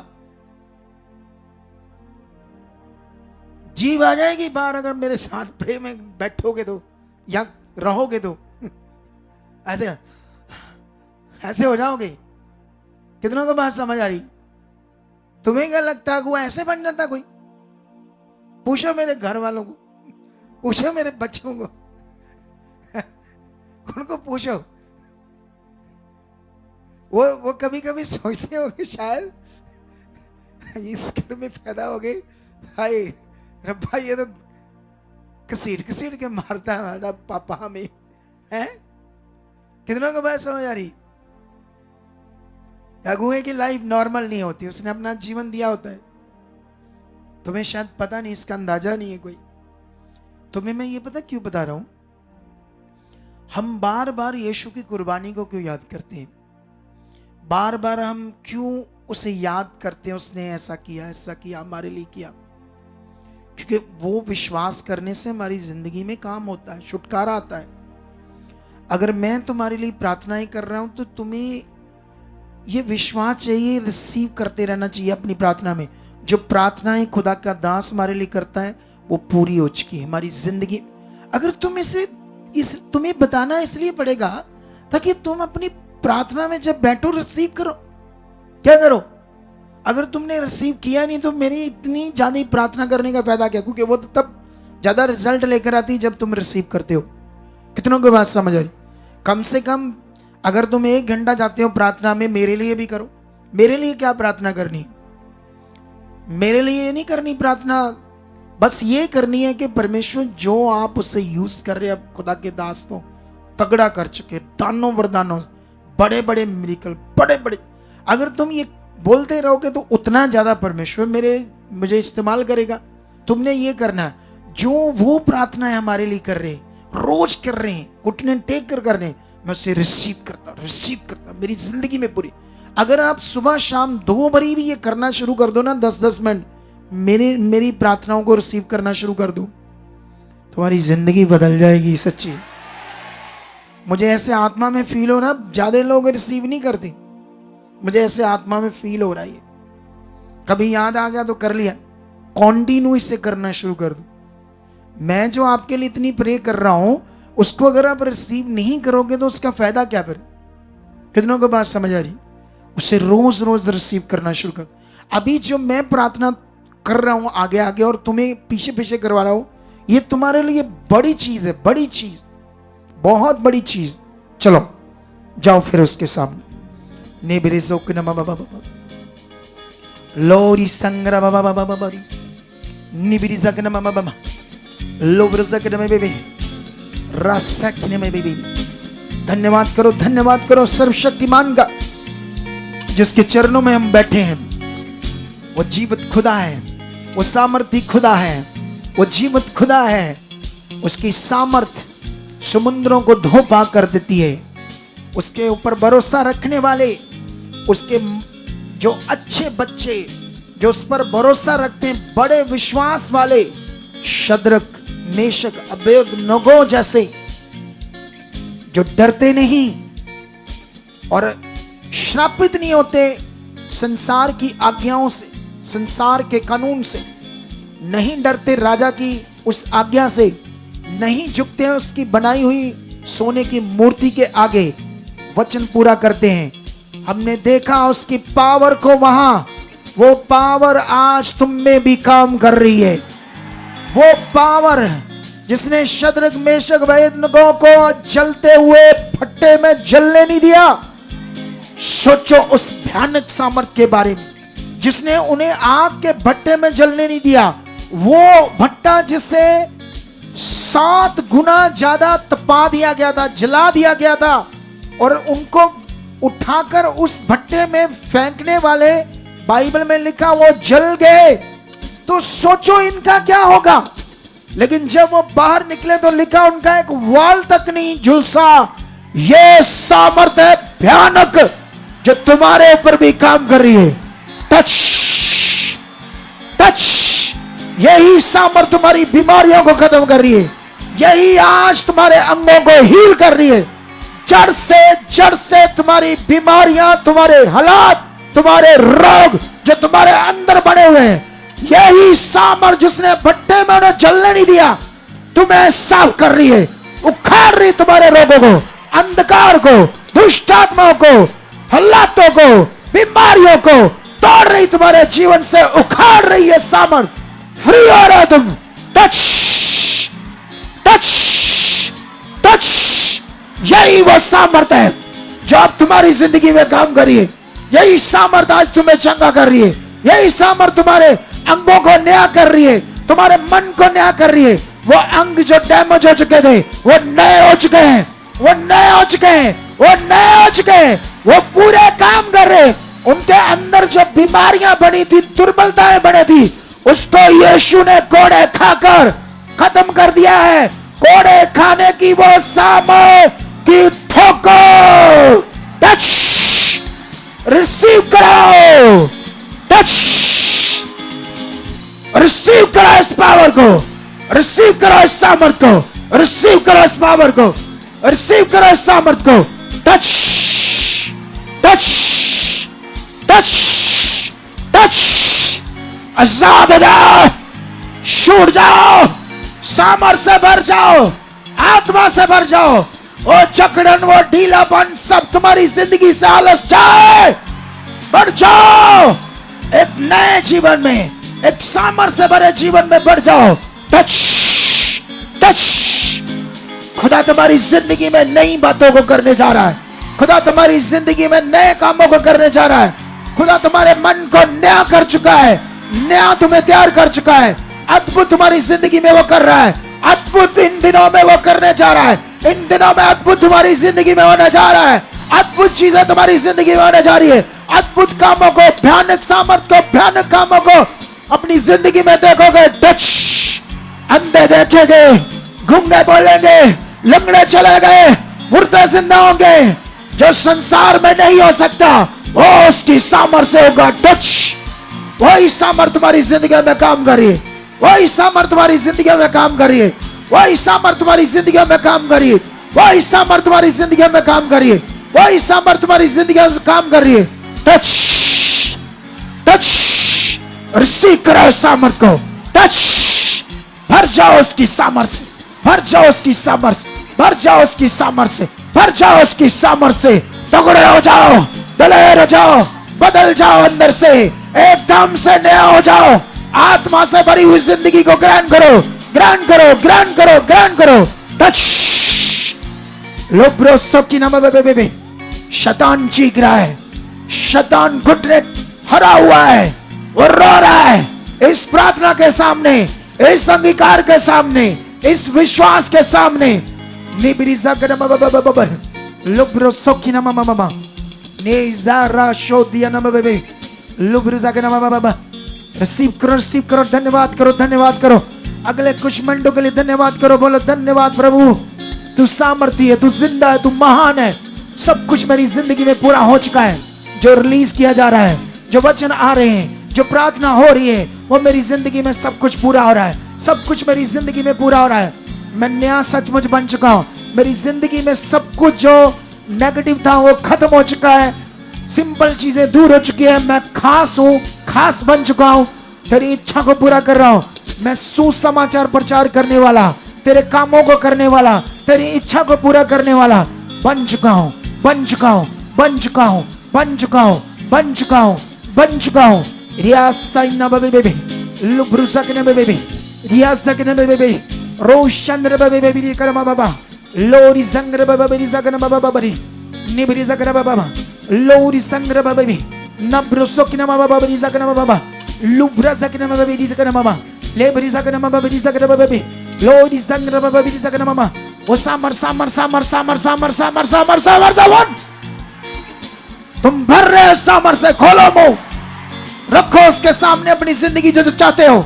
जीव आ जाएगी बाहर अगर मेरे साथ प्रेम में बैठोगे तो, या रहोगे तो ऐसे ऐसे हो जाओगे। कितनों को बात समझ आ रही? तुम्हें क्या लगता है वो ऐसे बन जाता? कोई पूछो मेरे घर वालों को, पूछो मेरे बच्चों को, उनको पूछो। वो कभी कभी सोचते हो कि शायद इस घर में पैदा हो गए, हाय रब्बा ये तो कसीट के मारता है हमारा पापा हमें, है? कितनों को बात समझ आ रही? अगुए की लाइफ नॉर्मल नहीं होती, उसने अपना जीवन दिया होता है। तुम्हें शायद पता नहीं, इसका अंदाजा नहीं है कोई। तुम्हें मैं ये पता क्यों बता रहा हूं? हम बार बार यीशु की कुर्बानी को क्यों याद करते हैं? बार बार हम क्यों उसे याद करते हैं? उसने ऐसा किया, हमारे लिए किया। क्योंकि वो विश्वास करने से हमारी जिंदगी में काम होता है, छुटकारा आता है। अगर मैं तुम्हारे लिए प्रार्थनाएं कर रहा हूं तो तुम्हें ये विश्वास चाहिए, रिसीव करते रहना चाहिए अपनी प्रार्थना में। जो प्रार्थनाएं खुदा का दास हमारे लिए करता है वो पूरी हो चुकी है हमारी जिंदगी। अगर तुम तुम्हें बताना इसलिए पड़ेगा ताकि तुम अपनी प्रार्थना में जब बैठो रिसीव करो। क्या करो? अगर तुमने रिसीव किया नहीं तो मेरी इतनी ज्यादा प्रार्थना करने का फायदा क्या? क्योंकि वो तो तब ज्यादा रिजल्ट लेकर आती है जब तुम रिसीव करते हो। कितनों को बात समझ आ रही? कम से कम अगर तुम 1 घंटा जाते हो प्रार्थना में, मेरे लिए भी करो, मेरे लिए क्या प्रार्थना करनी? मेरे लिए नहीं करनी प्रार्थना, बस ये करनी है कि परमेश्वर जो आप उससे यूज कर रहे हैं, अब खुदा के दास को तगड़ा कर चुके, दानों वरदानों, बड़े बड़े मिरेकल, बड़े बड़े, अगर तुम ये बोलते रहोगे तो उतना ज्यादा परमेश्वर मुझे इस्तेमाल करेगा। तुमने ये करना है, जो वो प्रार्थनाएं हमारे लिए कर रहे हैं, रोज कर रहे हैं, घुटने टेक कर रहे हैं, मैं उसे रिसीव करता मेरी जिंदगी में पूरी। अगर आप सुबह शाम 2 बारी भी ये करना शुरू कर दो ना, 10-10 मिनट मेरी प्रार्थनाओं को रिसीव करना शुरू कर दो, तुम्हारी जिंदगी बदल जाएगी। सच्ची मुझे ऐसे आत्मा में फील हो रहा, ज्यादा लोग रिसीव नहीं करते, मुझे ऐसे आत्मा में फील हो रहा है। कभी याद आ गया तो कर लिया, कॉन्टिन्यू इसे करना शुरू कर दो। मैं जो आपके लिए इतनी प्रे कर रहा हूं, उसको अगर आप रिसीव नहीं करोगे तो उसका फायदा क्या? फिर कितनों को बात समझ आ रही? उसे रोज रोज रिसीव करना शुरू कर। अभी जो मैं प्रार्थना कर रहा हूं आगे आगे और तुम्हें पीछे पीछे करवा रहा हूं, ये तुम्हारे लिए बड़ी चीज है, बड़ी चीज, बहुत बड़ी चीज। चलो जाओ फिर उसके सामने। लोरी संग्रा बाबा बाबा बाबा निबिरी जगन मामा बाबा लोब्र जगन में बेबे रसकने में बेबे। धन्यवाद करो सर्वशक्तिमान का, जिसके चरणों में हम बैठे हैं। वो जीवित खुदा है, वो सामर्थी खुदा है, वो जीवित खुदा है। उसकी सामर्थ समुद्रों को धो पा कर देती है। उसके ऊपर भरोसा रखने वाले, उसके जो अच्छे बच्चे जो उस पर भरोसा रखते हैं, बड़े विश्वास वाले, शद्रक मेशक अबेदनगो जैसे, जो डरते नहीं और श्रापित नहीं होते संसार की आज्ञाओं से, संसार के कानून से, नहीं डरते राजा की उस आज्ञा से, नहीं झुकते हैं उसकी बनाई हुई सोने की मूर्ति के आगे, वचन पूरा करते हैं। हमने देखा उसकी पावर को वहां, वो पावर आज तुम में भी काम कर रही है। वो पावर जिसने शद्रक मेशक अबेदनगो को जलते हुए फट्टे में जलने नहीं दिया, सोचो उस भयानक सामर्थ के बारे में, जिसने उन्हें आग के भट्टे में जलने नहीं दिया। वो भट्टा जिसे 7 गुना ज्यादा तपा दिया गया था, जला दिया गया था, और उनको उठाकर उस भट्टे में फेंकने वाले, बाइबल में लिखा वो जल गए। तो सोचो इनका क्या होगा। लेकिन जब वो बाहर निकले तो लिखा उनका एक वाल तक नहीं झुलसा। ये सामर्थ है भयानक, जो तुम्हारे ऊपर भी काम कर रही है। टच यही सामर्थ तुम्हारी बीमारियों को खत्म कर रही है। यही आज तुम्हारे अंगों को हील कर रही है। जड़ से तुम्हारी बीमारियां, तुम्हारे हालात, तुम्हारे रोग जो तुम्हारे अंदर बने हुए हैं, यही सामर्थ जिसने भट्टे में उन्हें जलने नहीं दिया, तुम्हें साफ कर रही है, उखाड़ रही तुम्हारे रोगों को, अंधकार को, दुष्ट आत्माओं को, हालातों को, बीमारियों को तोड़ रही, तुम्हारे जीवन से उखाड़ रही है सामर्थ। फ्री हो रहे हो तुम। टच यही वो सामर्थ है जो अब तुम्हारी जिंदगी में काम कर रही है। यही सामर्थ आज तुम्हें चंगा कर रही है। यही सामर्थ तुम्हारे अंगों को नया कर रही है, तुम्हारे मन को नया कर रही है। वो अंग जो डैमेज हो चुके थे, वो नए हो चुके हैं, वो नए हो चुके हैं, वो नए हो चुके हैं, वो पूरे काम कर रहे। उनके अंदर जो बीमारियां बनी थी, दुर्बलताएं बनी थी, उसको यीशु ने कोड़े खाकर खत्म कर दिया है। कोड़े खाने की वो सामर्थ की ठोकर। टच रिसीव कराओ, टच रिसीव करो इस पावर को, रिसीव करो इस सामर्थ को, रिसीव करो इस पावर को, रिसीव करो इस सामर्थ को। टच टच टच टच आजाद हो जाओ, छूट जाओ, सामर्थ से भर जाओ, आत्मा से भर जाओ। वो जकड़न, वो ढीलापन सब तुम्हारी जिंदगी से आलस जाए, बढ़ जाओ एक नए जीवन में, एक सामर्थ से भरे जीवन में बढ़ जाओ। टच टच खुदा तुम्हारी जिंदगी में नई बातों को करने जा रहा है। खुदा तुम्हारी जिंदगी में नए कामों को करने जा रहा है। खुदा तुम्हारे मन को नया कर चुका है, नया तुम्हें तैयार कर चुका है। अद्भुत तुम्हारी जिंदगी में वो कर रहा है, अद्भुत इन दिनों में वो करने जा रहा है। इन दिनों में अद्भुत तुम्हारी जिंदगी में होने जा रहा है, अद्भुत चीजें तुम्हारी जिंदगी में होने जा रही है। अद्भुत कामों को, भयानक सामर्थ्य को, भयानक कामों को अपनी जिंदगी में देखोगे। टच, अंधे देखेंगे, गूंगे बोलेंगे, लंगड़े चले गए, मुर्दे जिंदा होंगे। जो संसार में नहीं हो सकता वो उसकी सामर्थ्य होगा। टच, वही सामर्थ्य तुम्हारी जिंदगी में काम कर रही है, वही सामर्थ्य तुम्हारी जिंदगी में काम कर रही है, वही सामर्थ्य तुम्हारी जिंदगी में काम कर रही है, वही सामर्थ्य तुम्हारी जिंदगी में काम कर रही है, वही सामर्थ्य तुम्हारी जिंदगी में काम कर रही है। टच, टच, रिसीव करो सामर्थ्य को। टच, भर जाओ उसकी सामर्थ्य, भर जाओ उसकी सामर्थ्य, भर जाओ उसकी सामर्थ्य, भर जाओ उसकी सामर्थ्य। तगड़े हो जाओ, दलेर हो जाओ, बदल जाओ, अंदर से एकदम से नया हो जाओ। आत्मा से भरी हुई जिंदगी को ग्रहण करो, ग्रहण करो, ग्रहण करो, ग्रहण करो। टच, लोब्रो सोकी नाम बेबे, शैतान चीख रहा है, शैतान घुटने हरा हुआ है, वो रो रहा है इस प्रार्थना के सामने, इस अंगीकार के सामने, इस विश्वास के सामने। निब्रिजा गदम बबबबब, लोब्रो सोकी नाम ममा, नेजारा शोदिया नाम बेबे, लोब्रिजा गदम बबबब। रिसीव करो, रिसीव करो, धन्यवाद करो, धन्यवाद करो। अगले कुछ मिनटों के लिए धन्यवाद करो, बोलो धन्यवाद प्रभु, तू सामर्थी है, तू जिंदा है, तू महान है। सब कुछ मेरी जिंदगी में पूरा हो चुका है। जो रिलीज किया जा रहा है, जो वचन आ रहे हैं, जो प्रार्थना हो रही है, वो मेरी जिंदगी में सब कुछ पूरा हो रहा है, सब कुछ मेरी जिंदगी में पूरा हो रहा है। मैं नया सचमुच बन चुका हूं। मेरी जिंदगी में सब कुछ जो नेगेटिव था वो खत्म हो चुका है, सिंपल चीजें दूर हो चुकी है। मैं खास हूं, खास बन चुका हूं। तेरी इच्छा को पूरा कर रहा हूं। मैं सुसमाचार प्रचार करने वाला, तेरे कामों को करने वाला, तेरी इच्छा को पूरा करने वाला बन चुका हूं, बन चुका हूं, बन चुका हूं, बन चुका हूं, बन चुका हूं, बन चुका हूं। रियासाइना बेबे, लुब्रुसकने बेबे, रियासकने बेबे, रोशंद्र बेबे बिरी करमा बाबा, लोरी संग्र बाबा बिरी सकने बाबा बरी, निबरी सकने बाबा, लोरी संग्र बाबा बिरी, नब्रुसकने बाबा बिरी सकने बाबा, लुब्रा सकने बाबा बिरी सकने बाबा, लेबरी सकने बाबा बिरी सकने बाबा बी, लोरी संग्र बाबा बिरी सकने बाबा। वो सामर सामर सामर सामर सामर सामर सामर सामर सामर, तुम भर रहे हो सामर से। खोलो मुंह, रखो उसके सामने अपनी जिंदगी जो चाहते हो।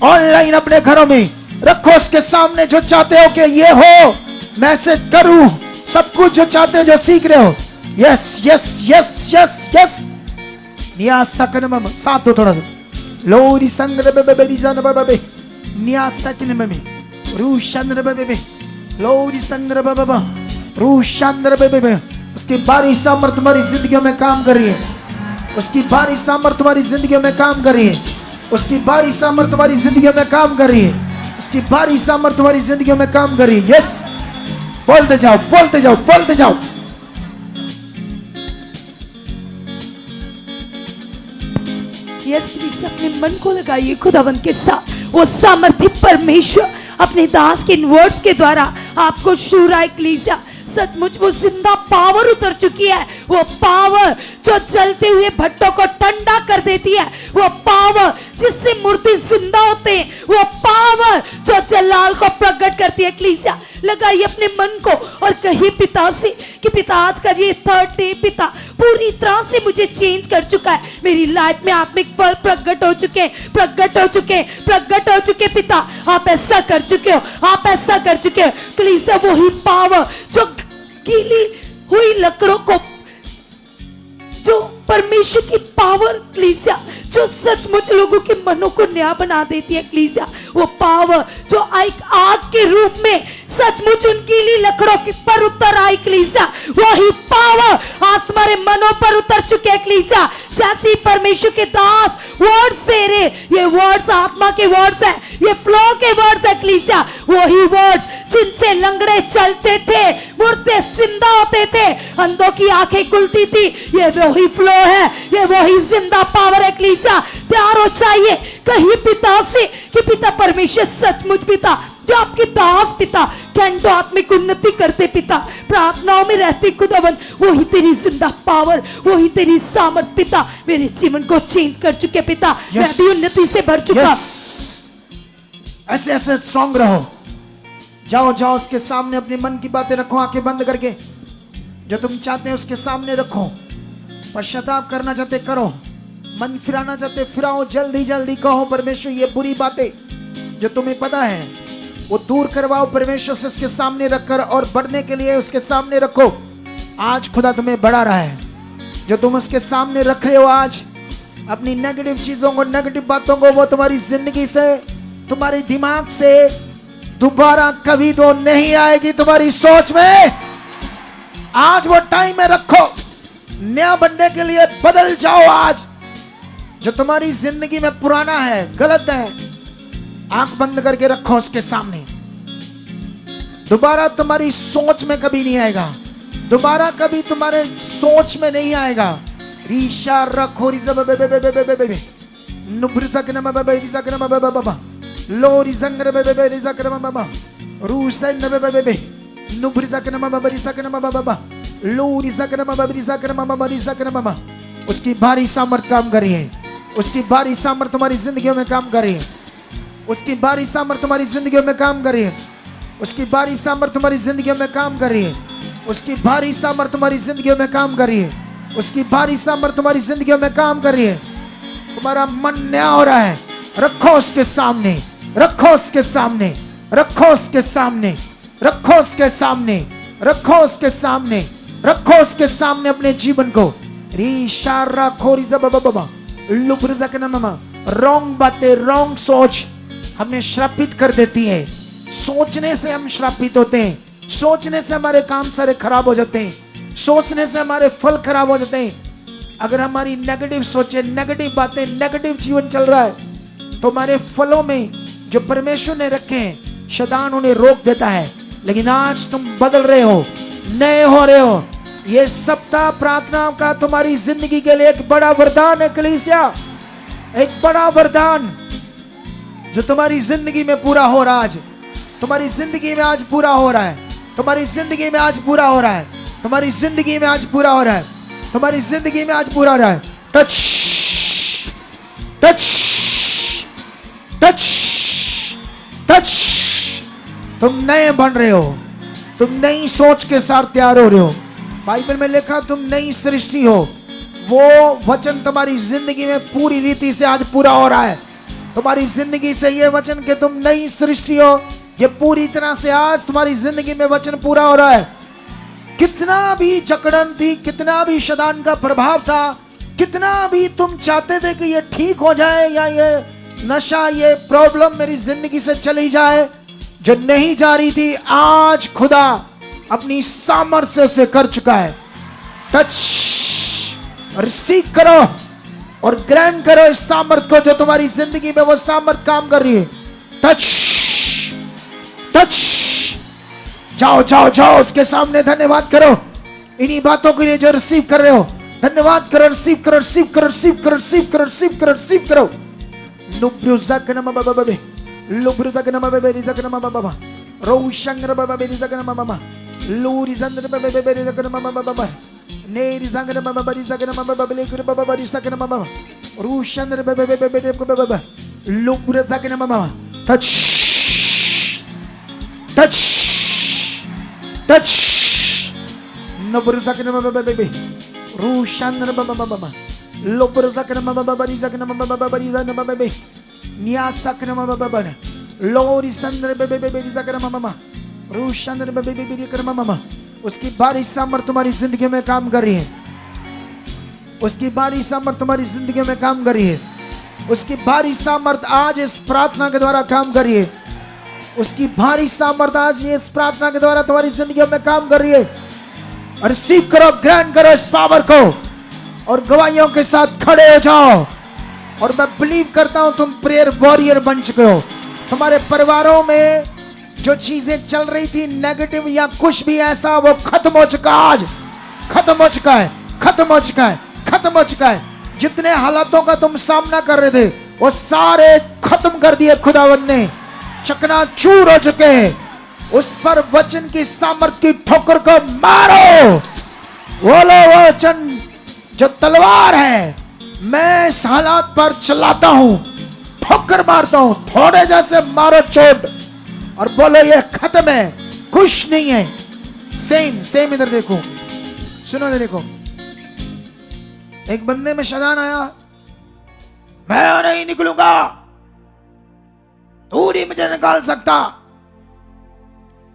ऑनलाइन अपने घरों में रखो उसके सामने जो चाहते हो कि ये हो, मैसेज करूं, सब कुछ जो चाहते हो, जो सीख रहे हो। Yes yes yes yes yes, निया सकन मम साथ दो थोड़ा सा। लोरी संग्र बेबे बेरी जान बेबे, निया सकन मम रूशंद्र बेबे, लोरी संग्र बेबे, रूशंद्र बेबे। उसकी बारी सामर्थ तुम्हारी जिंदगियों में काम कर रही है, उसकी बारी सामर्थ तुम्हारी जिंदगियों में काम कर रही है, उसकी बारी सामर्थ तुम्हारी जिंदगियों में काम कर रही है, उसकी बारी सामर्थ तुम्हारी जिंदगियों में काम कर रही है। यस, बोलते जाओ, बोलते जाओ, बोलते जाओ। यस, प्लीज अपने मन को लगाइए खुदावंत के साथ। वो सामर्थी परमेश्वर अपने दास के इन वर्ड्स के द्वारा आपको शुराए कलीसिया, सचमुच वो जिंदा पावर उतर चुकी है। वो पावर जो जलते हुए भट्टों को ठंडा कर देती है, वो पावर जिससे मुर्दे जिंदा होते हैं, वो पावर जो जलाल को प्रकट करती है। कलीसिया, लगाइए अपने मन को और कहिए पिता से कि पिता, आज का ये 3rd डे पिता पूरी तरह से मुझे चेंज कर चुका है। मेरी लाइफ में आत्मिक फल प्रकट हो चुके, प्रकट हो चुके, प्रकट हो चुके। पिता, आप ऐसा कर चुके हो, आप ऐसा कर चुके हो। कलीसिया, वही पावर जो गीली हुई लकड़ों को, जो परमेश्वर की पावर कलीसिया, जो सचमुच लोगों के मनों को नया बना देती है। कलीसिया, वो पावर जो एक आग के रूप में सचमुच उन गीली लकड़ों के पर उतर आई। कलीसिया, वही पावर आज तुम्हारे मनों पर उतर चुके हैं। कलीसिया, जैसे परमेश्वर के दास वर्ड्स दे रहे, ये वर्ड्स आत्मा के वर्ड्स है, ये फ्लो के वर्ड्स है। कलीसिया, वही वर्ड्स जिनसे लंगड़े चलते थे, मुर्दे जिंदा होते थे, अंधों की आंखें खुलती थी, ये वही फ्लो है, ये वही जिंदा पावर है। कलीसिया, प्यार हो चाहिए कहीं पिता से कि पिता परमेश्वर, सचमुच पिता जो आपके दास पिता कैंटो आत्मिक उन्नति करते पिता, प्रार्थनाओं में रहते खुदावन, वही तेरी जिंदा पावर, वही तेरी सामर्थ पिता मेरे जीवन को चेंज कर चुके पिता। मैं भी उन्नति से भर चुका। ऐसे ऐसे स्ट्रॉन्ग रहो। जाओ जाओ उसके सामने अपने मन की बातें रखो, आंखें बंद करके। जो तुम चाहते हैं उसके सामने रखो। पश्चाताप करना चाहते करो, मन फिराना चाहते फिराओ। जल्दी जल्दी कहो परमेश्वर ये बुरी बातें जो तुम्हें पता है वो दूर करवाओ परमेश्वर से, उसके सामने रखकर, और बढ़ने के लिए उसके सामने रखो। आज खुदा तुम्हें बढ़ा रहा है। जो तुम उसके सामने रख रहे हो आज, अपनी नेगेटिव चीजों को, नेगेटिव बातों को, वो तुम्हारी जिंदगी से, तुम्हारे दिमाग से दोबारा कभी तो नहीं आएगी तुम्हारी सोच में। आज वो टाइम में रखो, नया बनने के लिए बदल जाओ आज। जो तुम्हारी जिंदगी में पुराना है, गलत है, आंख बंद करके रखो उसके सामने। दोबारा तुम्हारी सोच में कभी नहीं आएगा, दोबारा कभी तुम्हारे सोच में नहीं आएगा। रीशा रखो रिजब नुब्रतक नम बबे रिजक नम बबा लो रिजंग बबे रिजक नम बबा रूसन बबे नुब्रतक नम बबे रिजक नम बबा लो रिजक नम बबे रिजक नम बबा रिजक नम बबा। उसकी भारी सामर्थ काम कर रही है, उसकी भारी सामर्थ तुम्हारी जिंदगियों में काम कर रही है, उसकी भारी सामर्थ तुम्हारी जिंदगियों में काम कर रही है, उसकी भारी सामर्थ तुम्हारी जिंदगियों में काम कर रही है, उसकी भारी सामर्थ तुम्हारी जिंदगियों में काम कर रही है, उसकी भारी सामर्थ तुम्हारी जिंदगियों में काम कर रही है। तुम्हारा मन नया हो रहा है। रखो उसके सामने, रखो उसके सामने, रखो उसके सामने, रखो उसके सामने, रखो उसके सामने, रखो उसके सामने अपने जीवन को। रीशारा खोरी जबबबबा लुब्रजकनममा। रॉन्ग बातें, रॉन्ग सोच हमें श्रापित कर देती है। सोचने से हम श्रापित होते हैं, सोचने से हमारे काम सारे खराब हो जाते हैं, सोचने से हमारे फल खराब हो जाते हैं। अगर हमारी नेगेटिव सोचे, नेगेटिव बातें, नेगेटिव जीवन चल रहा है तो हमारे फलों में जो परमेश्वर ने रखे हैं शैतान उन्हें रोक देता है। लेकिन आज तुम बदल रहे हो, नए हो रहे हो। ये सप्ताह प्रार्थना का तुम्हारी जिंदगी के लिए एक बड़ा वरदान है कलीसिया, एक बड़ा वरदान जो तुम्हारी जिंदगी में पूरा हो रहा है। आज तुम्हारी जिंदगी में आज पूरा हो रहा है, तुम्हारी जिंदगी में आज पूरा हो रहा है, तुम्हारी जिंदगी में आज पूरा हो रहा है, तुम्हारी जिंदगी में आज पूरा हो रहा है। Touch touch touch touch. तुम नए बन रहे हो, तुम नई सोच के साथ तैयार हो रहे हो। बाइबल में लिखा तुम नई सृष्टि हो। वो वचन तुम्हारी जिंदगी में पूरी रीति से आज पूरा हो रहा है। तुम्हारी जिंदगी से ये वचन कि तुम नई सृष्टि हो, ये पूरी तरह से आज तुम्हारी जिंदगी में वचन पूरा हो रहा है। कितना भी जकड़न थी, कितना भी शैतान का प्रभाव था, कितना भी तुम चाहते थे कि ये ठीक हो जाए या ये नशा, ये प्रॉब्लम मेरी जिंदगी से चली जाए, जो नहीं जा रही थी, आज खुदा अपनी सामर्थ्य से उसे कर चुका है। टच, रिसीव करो और ग्रहण करो इस सामर्थ्य को जो तुम्हारी जिंदगी में वो सामर्थ्य काम कर रही है। Touch touch. जाओ जाओ जाओ उसके सामने धन्यवाद करो इन्हीं बातों के लिए जो रिसीव कर रहे हो। धन्यवाद करो, रिसीव करो, रिसीव करो, रिसीव करो, रिसीव करो, रिसीव करो, रिसीव करो। लुब्रुज़कनम बाबा लुब्रुज़कनम बाबा रिज़कनम बाबा रोशंगर बाबा रिज़कनम बाबा लूरिज़ंगर बाबा रिज़कनम बाबा नेरिज़ंगर बाबा रिज़कनम बाबा लेकर बाबा रिज़कनम बाबा रोशंगर बाबा बाबा लुब्रुज़कनम बाबा। Touch touch touch. नब्रुज़कनम बाबा बेबी रोशंगर बाबा बाबा लोब्रुज़कनम बाबा रिज़कनम बाबा रिज़कनम बाबा बेबी नियासकनम बाबा लोरिज़ंगर बाबा रिज़कनम बाबा रोशंगर बाबा बेबी रिज़कनम बाबा। उसकी भारी सामर्थ तुम्हारी जिंदगी में काम कर रही है, उसकी भारी सामर्थ तुम्हारी जिंदगी में काम कर रही है, उसकी भारी सामर्थ आज इस प्रार्थना के द्वारा काम कर रही है, उसकी भारी सामर्थ आज इस प्रार्थना के द्वारा तुम्हारी जिंदगी में काम कर रही है। और रिसीव करो, ग्रहण करो इस पावर को और गवाहियों के साथ खड़े हो जाओ। और मैं बिलीव करता हूं तुम प्रेयर वॉरियर बन चुके हो। तुम्हारे परिवारों में जो चीजें चल रही थी नेगेटिव या कुछ भी ऐसा, वो खत्म हो चुका, आज खत्म हो चुका है, खत्म हो चुका है, खत्म हो चुका है। जितने हालातों का तुम सामना कर रहे थे वो सारे खत्म कर दिए खुदावंद ने। चकनाचूर हो चुके हैं, उस पर वचन की सामर्थ की ठोकर को मारो। बोलो वचन जो तलवार है, मैं इस हालात पर चलाता हूं, ठोकर मारता हूं, थोड़े जैसे मारो चोट और बोलो ये खत्म है, कुछ नहीं है। सेम इधर देखो, सुनो इधर देखो। एक बंदे में शैतान आया, मैं नहीं निकलूंगा, तू नहीं मुझे निकाल सकता।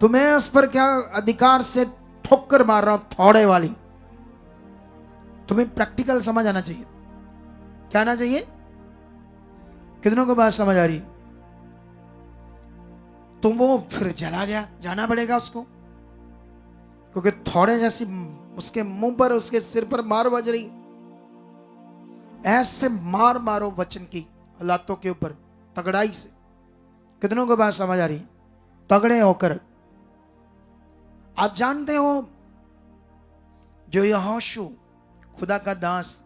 तो मैं उस पर क्या अधिकार से ठोकर मार रहा हूं, थोड़े वाली। तुम्हें प्रैक्टिकल समझ आना चाहिए। क्या आना चाहिए? कितनों को बात समझ आ रही? तो वो फिर चला गया, जाना पड़ेगा उसको, क्योंकि थोड़े जैसी उसके मुंह पर, उसके सिर पर मार बज रही। ऐसे मार मारो वचन की हालातों के ऊपर तगड़ाई से। कितनों को बात समझ आ रही? तगड़े होकर। आप जानते हो जो यहोशू खुदा का दास,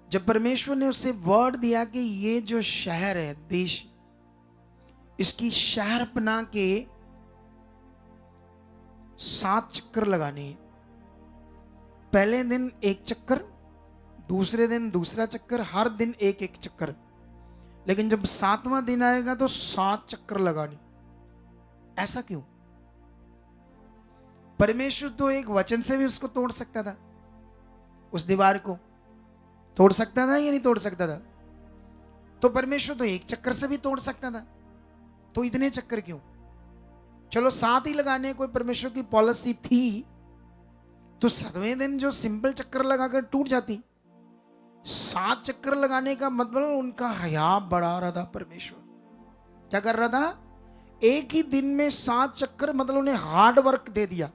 जब परमेश्वर ने उसे वर्ड दिया कि ये जो शहर है, देश, इसकी शहरपनाह के 7 चक्कर लगाने हैं। पहले दिन 1 चक्कर, दूसरे दिन दूसरा चक्कर, हर दिन 1-1 चक्कर। लेकिन जब 7वां दिन आएगा तो 7 चक्कर लगाने। ऐसा क्यों? परमेश्वर तो एक वचन से भी उसको तोड़ सकता था, उस दीवार को तोड़ सकता था या नहीं तोड़ सकता था? तो परमेश्वर तो 1 चक्कर से भी तोड़ सकता था, तो इतने चक्कर क्यों? चलो 7 ही लगाने कोई परमेश्वर की पॉलिसी थी, तो 7वें दिन जो सिंपल चक्कर लगाकर टूट जाती। 7 चक्कर लगाने का मतलब उनका हया बढ़ा रहा था परमेश्वर। क्या कर रहा था? एक ही दिन में 7 चक्कर, मतलब उन्हें हार्ड वर्क दे दिया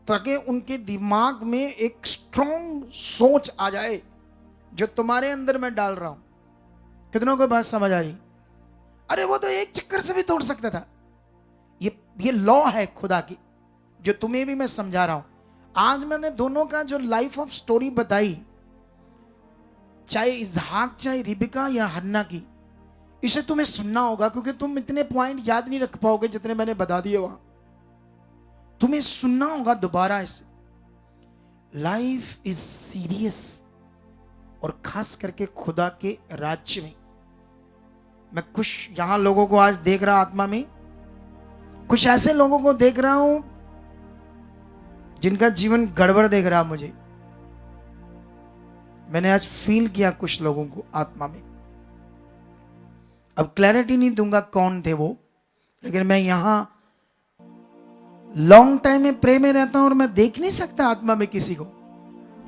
ताकि उनके दिमाग में एक स्ट्रॉन्ग सोच आ जाए जो तुम्हारे अंदर मैं डाल रहा हूं। कितनों को बात समझ आ रही? अरे वो तो 1 चक्कर से भी तोड़ सकता था। ये लॉ है खुदा की, जो तुम्हें भी मैं समझा रहा हूं। आज मैंने दोनों का जो लाइफ ऑफ स्टोरी बताई, चाहे इजहाक, चाहे रिबिका या हन्ना की, इसे तुम्हें सुनना होगा, क्योंकि तुम इतने पॉइंट याद नहीं रख पाओगे जितने मैंने बता दिए वहां। तुम्हें सुनना होगा दोबारा इसे। लाइफ इज सीरियस, और खास करके खुदा के राज्य में। मैं कुछ यहां लोगों को आज देख रहा, आत्मा में कुछ ऐसे लोगों को देख रहा हूं जिनका जीवन गड़बड़ देख रहा मुझे। मैंने आज फील किया कुछ लोगों को आत्मा में। अब क्लैरिटी नहीं दूंगा कौन थे वो, लेकिन मैं यहां लॉन्ग टाइम में प्रे में रहता हूं और मैं देख नहीं सकता आत्मा में किसी को।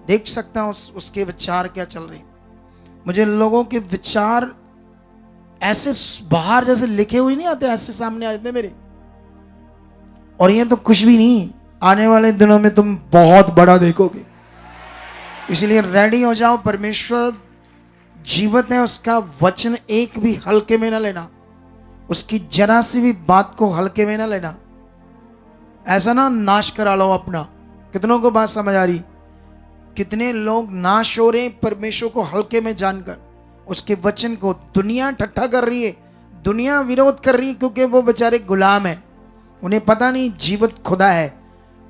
देख सकता हूं उसके विचार क्या चल रहे हैं। मुझे लोगों के विचार ऐसे बाहर जैसे लिखे हुए नहीं आते, ऐसे सामने आ जाते मेरे। और ये तो कुछ भी नहीं, आने वाले दिनों में तुम बहुत बड़ा देखोगे। इसलिए रेडी हो जाओ। परमेश्वर जीवित है, उसका वचन एक भी हल्के में ना लेना, उसकी जरा सी भी बात को हल्के में ना लेना। ऐसा ना नाश करा लो अपना। कितनों को बात समझ आ रही? कितने लोग नाश हो रहे हैं परमेश्वर को हल्के में जानकर, उसके वचन को। दुनिया ठट्ठा कर रही है, दुनिया विरोध कर रही है, क्योंकि वो बेचारे गुलाम है। उन्हें पता नहीं जीवित खुदा है,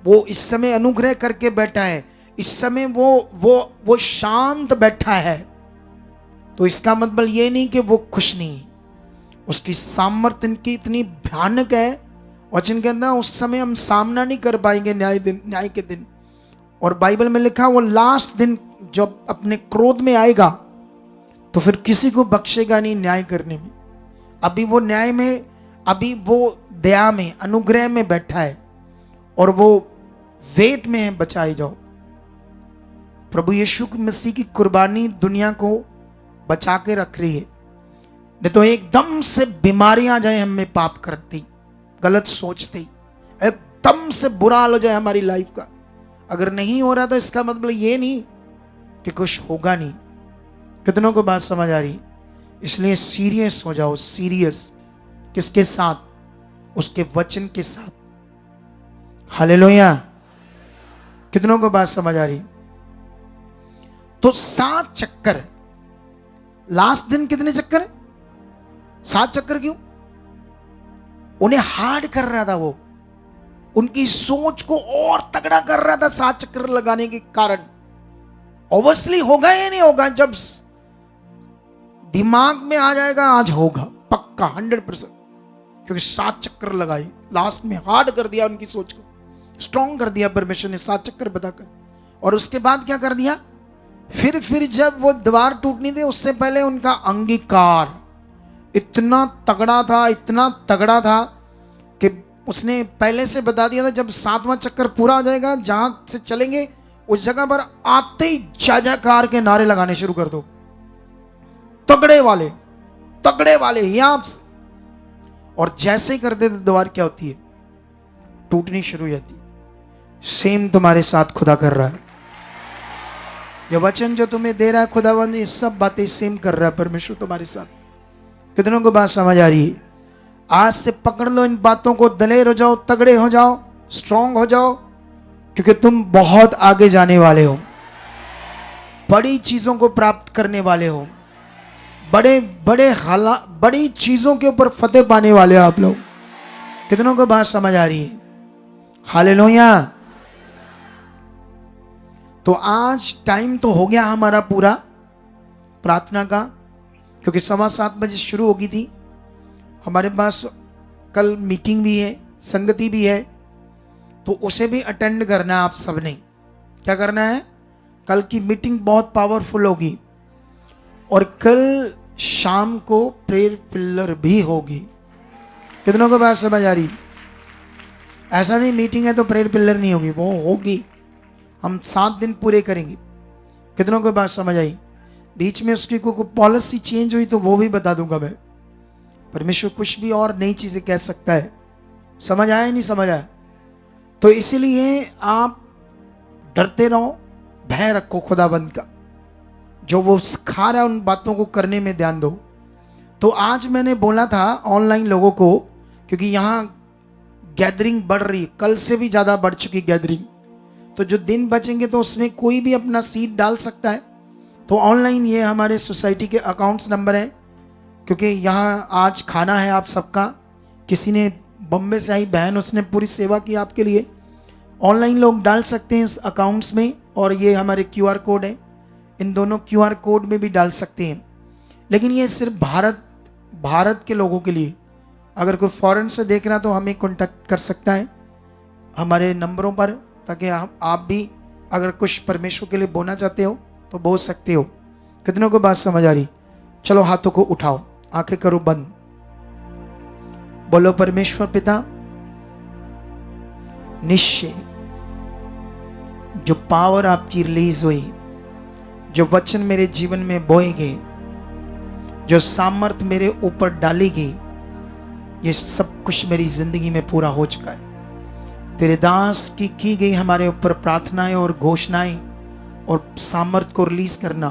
वो इस समय अनुग्रह करके बैठा है, इस समय वो शांत बैठा है। तो इसका मतलब ये नहीं कि वो खुश नहीं, उसकी सामर्थ्य इनकी इतनी भयानक है वचन के अंदर, उस समय हम सामना नहीं कर पाएंगे न्याय के दिन। और बाइबल में लिखा वो लास्ट दिन जब अपने क्रोध में आएगा तो फिर किसी को बख्शेगा नहीं न्याय करने में। अभी वो न्याय में, अभी वो दया में, अनुग्रह में बैठा है, और वो वेट में है बचाए जाओ। प्रभु यीशु मसीह की कुर्बानी दुनिया को बचा के रख रही है। नहीं तो एकदम से बीमारियां आ जाए हमें पाप करती, गलत सोचती, एकदम से बुरा हाल हो जाए हमारी लाइफ का। अगर नहीं हो रहा तो इसका मतलब ये नहीं कि कुछ होगा नहीं। कितनों को बात समझ आ रही? इसलिए सीरियस हो जाओ। सीरियस किसके साथ? उसके वचन के साथ। हालेलुया। कितनों को बात समझ आ रही? तो 7 चक्कर, लास्ट दिन कितने चक्कर? 7 चक्कर क्यों? उन्हें हार्ड कर रहा था, वो उनकी सोच को और तगड़ा कर रहा था 7 चक्कर लगाने के कारण। ऑब्वियसली होगा या नहीं होगा, जब दिमाग में आ जाएगा आज होगा पक्का 100%, क्योंकि 7 चक्कर लगाए, लास्ट में हार्ड कर दिया, उनकी सोच को स्ट्रॉन्ग कर दिया परमेश्वर ने 7 चक्कर बताकर। और उसके बाद क्या कर दिया, फिर जब वो दीवार टूटनी थी उससे पहले उनका अंगीकार इतना तगड़ा था कि उसने पहले से बता दिया था, जब 7वां चक्कर पूरा हो जाएगा, जहां से चलेंगे उस जगह पर आते ही जयकार के नारे लगाने शुरू कर दो, तगड़े वाले यहां से। और जैसे ही करते थे दीवार क्या होती है, टूटनी शुरू हो जाती है। सेम तुम्हारे साथ खुदा कर रहा है। ये वचन जो तुम्हें दे रहा है खुदावंद, ये सब बातें सेम कर रहा है परमेश्वर तुम्हारे साथ। कितनों को बात समझ आ रही है? आज से पकड़ लो इन बातों को, दलेर हो जाओ, तगड़े हो जाओ, स्ट्रांग हो जाओ, क्योंकि तुम बहुत आगे जाने वाले हो, बड़ी चीजों को प्राप्त करने वाले हो, बड़ी चीजों के ऊपर फतेह पाने वाले हो आप लोग। कितनों को बात समझ आ रही है? हालेलुया। तो आज टाइम तो हो गया हमारा पूरा प्रार्थना का, क्योंकि 7:15 बजे शुरू होगी थी। हमारे पास कल मीटिंग भी है, संगति भी है, तो उसे भी अटेंड करना है आप सबने। क्या करना है? कल की मीटिंग बहुत पावरफुल होगी, और कल शाम को प्रेयर पिलर भी होगी। कितनों को बात समझ आ रही? ऐसा नहीं मीटिंग है तो प्रेयर पिलर नहीं होगी, वो होगी। हम 7 दिन पूरे करेंगे। कितनों को बात समझ आई? बीच में उसकी कोई पॉलिसी चेंज हुई तो वो भी बता दूंगा मैं। परमेश्वर कुछ भी और नई चीजें कह सकता है। समझ आया नहीं समझ आया? तो इसीलिए आप डरते रहो, भय रखो खुदाबंद का, जो वो सिखा रहा है उन बातों को करने में ध्यान दो। तो आज मैंने बोला था ऑनलाइन लोगों को, क्योंकि यहाँ गैदरिंग बढ़ रही है, कल से भी ज्यादा बढ़ चुकी गैदरिंग, तो जो दिन बचेंगे तो उसमें कोई भी अपना सीट डाल सकता है। तो ऑनलाइन ये हमारे सोसाइटी के अकाउंट्स नंबर है, क्योंकि यहाँ आज खाना है आप सबका। किसी ने बम्बे से आई बहन, उसने पूरी सेवा की आपके लिए। ऑनलाइन लोग डाल सकते हैं इस अकाउंट्स में, और ये हमारे QR कोड है, इन दोनों QR कोड में भी डाल सकते हैं। लेकिन ये सिर्फ भारत के लोगों के लिए। अगर कोई फॉरेन से देख रहा तो हमें कांटेक्ट कर सकता है हमारे नंबरों पर, ताकि आप भी अगर कुछ परमेश्वर के लिए बोलना चाहते हो तो बोल सकते हो। कितनों को बात समझ आ रही? चलो हाथों को उठाओ, आंखें करो बंद, बोलो परमेश्वर पिता, निश्चय जो पावर आपकी रिलीज हुई, जो वचन मेरे जीवन में बोए गए, जो सामर्थ मेरे ऊपर डाली गई, ये सब कुछ मेरी जिंदगी में पूरा हो चुका है। तेरे दास की गई हमारे ऊपर प्रार्थनाएं और घोषणाएं और सामर्थ को रिलीज करना,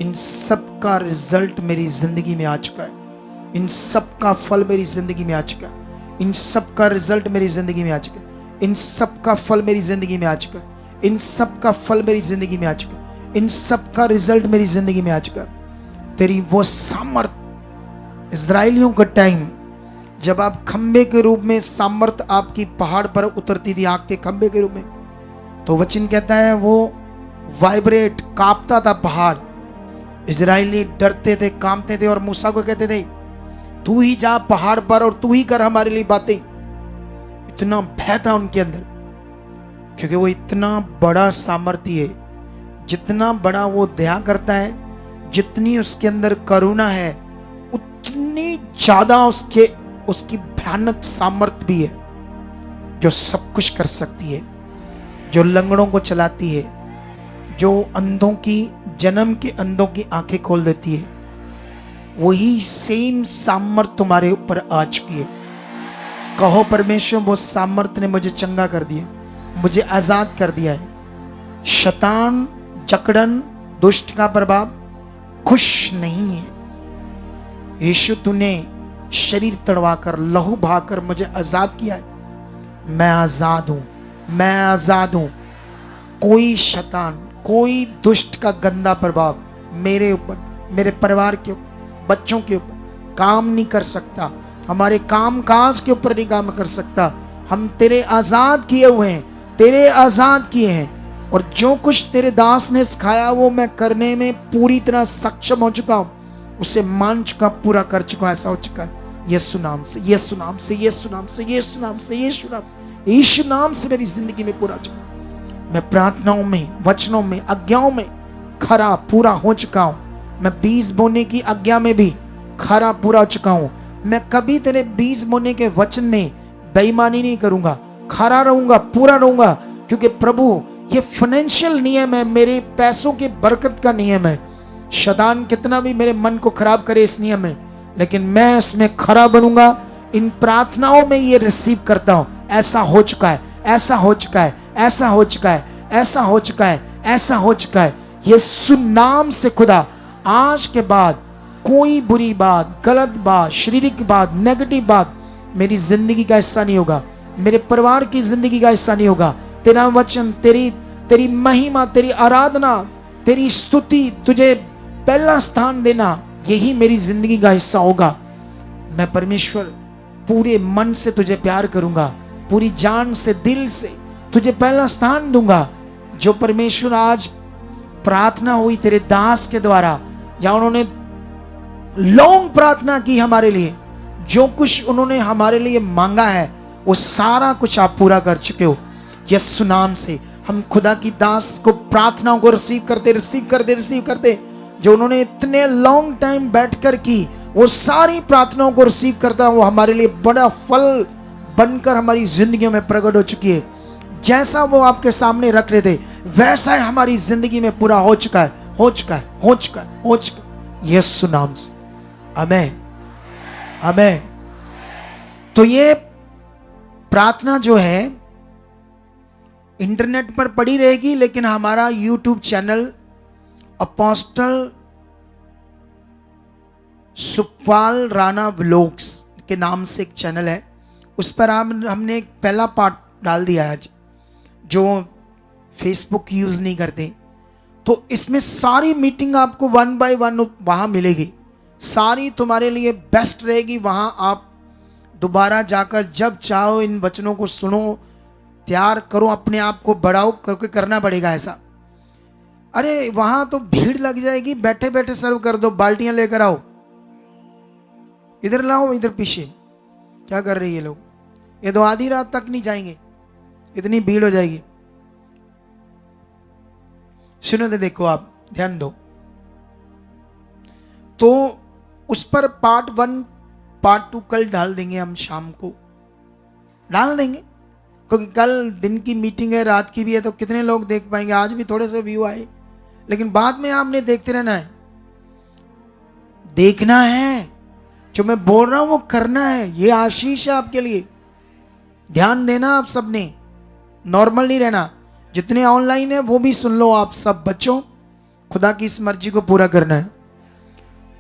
इन सब का रिजल्ट मेरी जिंदगी में आ चुका है। इन सब का फल मेरी जिंदगी में आ चुका है। इन सब का रिजल्ट मेरी जिंदगी में आ चुका है। इन सब का फल मेरी जिंदगी में आ चुका है। इन सब का फल मेरी जिंदगी में आ चुका है। इन सब का रिजल्ट मेरी जिंदगी में आ चुका है। तेरी वो सामर्थ, इजराइलियों का टाइम जब आप खंबे के रूप में सामर्थ आपकी पहाड़ पर उतरती थी, आग के खंबे के रूप में, तो वचन कहता है वो वाइब्रेट, कांपता था पहाड़। इजराइली डरते थे, कांपते थे, और मूसा को कहते थे तू ही जा पहाड़ पर और तू ही कर हमारे लिए बातें। इतना भय था उनके अंदर, क्योंकि वो इतना बड़ा सामर्थ्य है। जितना बड़ा वो दया करता है, जितनी उसके अंदर करुणा है, उतनी ज्यादा उसकी भयानक सामर्थ्य भी है, जो सब कुछ कर सकती है, जो लंगड़ों को चलाती है, जो अंधों की, जन्म के अंधों की आंखें खोल देती है। वही सेम सामर्थ तुम्हारे ऊपर आ चुकी है। कहो परमेश्वर, वो सामर्थ ने मुझे चंगा कर दिया, मुझे आजाद कर दिया है। शैतान, जकड़न, दुष्ट का प्रभाव खुश नहीं है। यीशु तूने शरीर तड़वाकर, लहू बहाकर मुझे आजाद किया है। मैं आजाद हूं, मैं आजाद हूं। कोई शैतान, कोई दुष्ट का गंदा प्रभाव मेरे ऊपर, मेरे परिवार के ऊपर, बच्चों के ऊपर काम नहीं कर सकता, हमारे काम काज के ऊपर नहीं काम कर सकता। हम तेरे आजाद किए हुए हैं, तेरे आजाद किए हैं, और जो कुछ तेरे दास ने सिखाया वो मैं करने में पूरी तरह सक्षम हो चुका हूं, उसे मान चुका, पूरा कर चुका, ऐसा हो चुका है। यीशु नाम से, यीशु नाम से, यीशु नाम से, यीशु नाम से, यीशु नाम से मेरी जिंदगी में पूरा चुका। मैं प्रार्थनाओं में, वचनों में, आज्ञाओं में खरा पूरा हो चुका हूं। मैं बीज बोने की आज्ञा में भी खरा पूरा हो चुका हूं। मैं कभी तेरे बीज बोने के वचन में बेईमानी नहीं करूंगा, खरा रहूंगा, पूरा रहूंगा, क्योंकि प्रभु ये फाइनेंशियल नियम है, मेरे पैसों की बरकत का नियम है। शैतान कितना भी मेरे मन को खराब करे इस नियम में, लेकिन मैं इसमें खरा बनूंगा। इन प्रार्थनाओं में ये रिसीव करता हूं। ऐसा हो चुका है, ऐसा हो चुका है, ऐसा हो चुका है, ऐसा हो चुका है, ऐसा हो चुका है। यीशु नाम से खुदा, आज के बाद कोई बुरी बात, गलत बात, शारीरिक बात, नेगेटिव बात मेरी जिंदगी का हिस्सा नहीं होगा, मेरे परिवार की जिंदगी का हिस्सा नहीं होगा। तेरा वचन, तेरी महिमा, तेरी आराधना, तेरी स्तुति, तुझे पहला स्थान देना, यही मेरी जिंदगी का हिस्सा होगा। मैं परमेश्वर पूरे मन से तुझे प्यार करूंगा, पूरी जान से, दिल से तुझे पहला स्थान दूंगा। जो परमेश्वर आज प्रार्थना हुई तेरे दास के द्वारा, या उन्होंने लॉन्ग प्रार्थना की हमारे लिए, जो कुछ उन्होंने हमारे लिए मांगा है वो सारा कुछ आप पूरा कर चुके हो। यीशु नाम से हम खुदा की दास को प्रार्थनाओं को रिसीव करते, जो उन्होंने इतने लॉन्ग टाइम बैठकर की, वो सारी प्रार्थनाओं को रिसीव करता, वो हमारे लिए बड़ा फल बनकर हमारी जिंदगियों में प्रकट हो चुकी है। जैसा वो आपके सामने रख रहे थे वैसा ही हमारी जिंदगी में पूरा हो चुका है, हो चुका है, हो चुका है, हो चुका है, यीशु नाम से। आमीन, आमीन। तो ये प्रार्थना जो है इंटरनेट पर पड़ी रहेगी, लेकिन हमारा YouTube channel apostle Sukhpal Rana vlogs के नाम से एक चैनल है, उस पर हमने एक पहला पार्ट डाल दिया है। आज जो फेसबुक यूज नहीं करते, तो इसमें सारी मीटिंग आपको 1 by 1 वहां मिलेगी, सारी तुम्हारे लिए बेस्ट रहेगी। वहां आप दोबारा जाकर जब चाहो इन वचनों को सुनो, तैयार करो, अपने आप को बढ़ाओ, करके करना पड़ेगा ऐसा। अरे वहां तो भीड़ लग जाएगी, बैठे बैठे सर्व कर दो, बाल्टियां लेकर आओ, इधर लाओ, इधर पीछे, क्या कर रहे हैं ये लोग? ये तो आधी रात तक नहीं जाएंगे, इतनी भीड़ हो जाएगी। सुनो तो देखो, आप ध्यान दो। तो उस पर पार्ट 1 पार्ट 2 कल डाल देंगे, हम शाम को डाल देंगे, क्योंकि कल दिन की मीटिंग है, रात की भी है, तो कितने लोग देख पाएंगे? आज भी थोड़े से व्यू आए, लेकिन बाद में आपने देखते रहना है, देखना है, जो मैं बोल रहा हूं वो करना है। ये आशीष है आपके लिए, ध्यान देना आप सबने, नॉर्मल नहीं रहना। जितने ऑनलाइन है वो भी सुन लो, आप सब बच्चों, खुदा की इस मर्जी को पूरा करना है।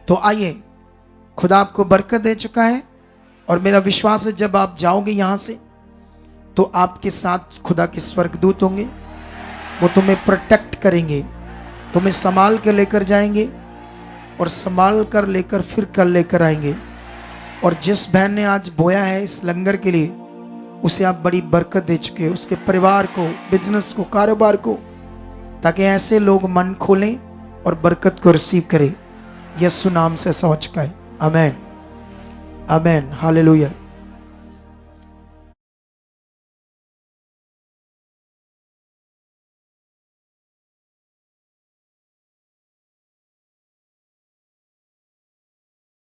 तो आइए, खुदा आपको बरकत दे चुका है, और मेरा विश्वास है जब आप जाओगे यहां से, तो आपके साथ खुदा के स्वर्गदूत होंगे, वो तुम्हें प्रोटेक्ट करेंगे, तुम्हें संभाल कर लेकर जाएंगे, और संभाल कर लेकर फिर कल लेकर आएंगे। और जिस बहन ने आज बोया है इस लंगर के लिए, उसे आप बड़ी बरकत दे चुके हो, उसके परिवार को, बिजनेस को, कारोबार को, ताकि ऐसे लोग मन खोलें और बरकत को रिसीव करें। यीशु नाम से ऐसा हो चुका है। आमीन, आमीन, हालेलुया।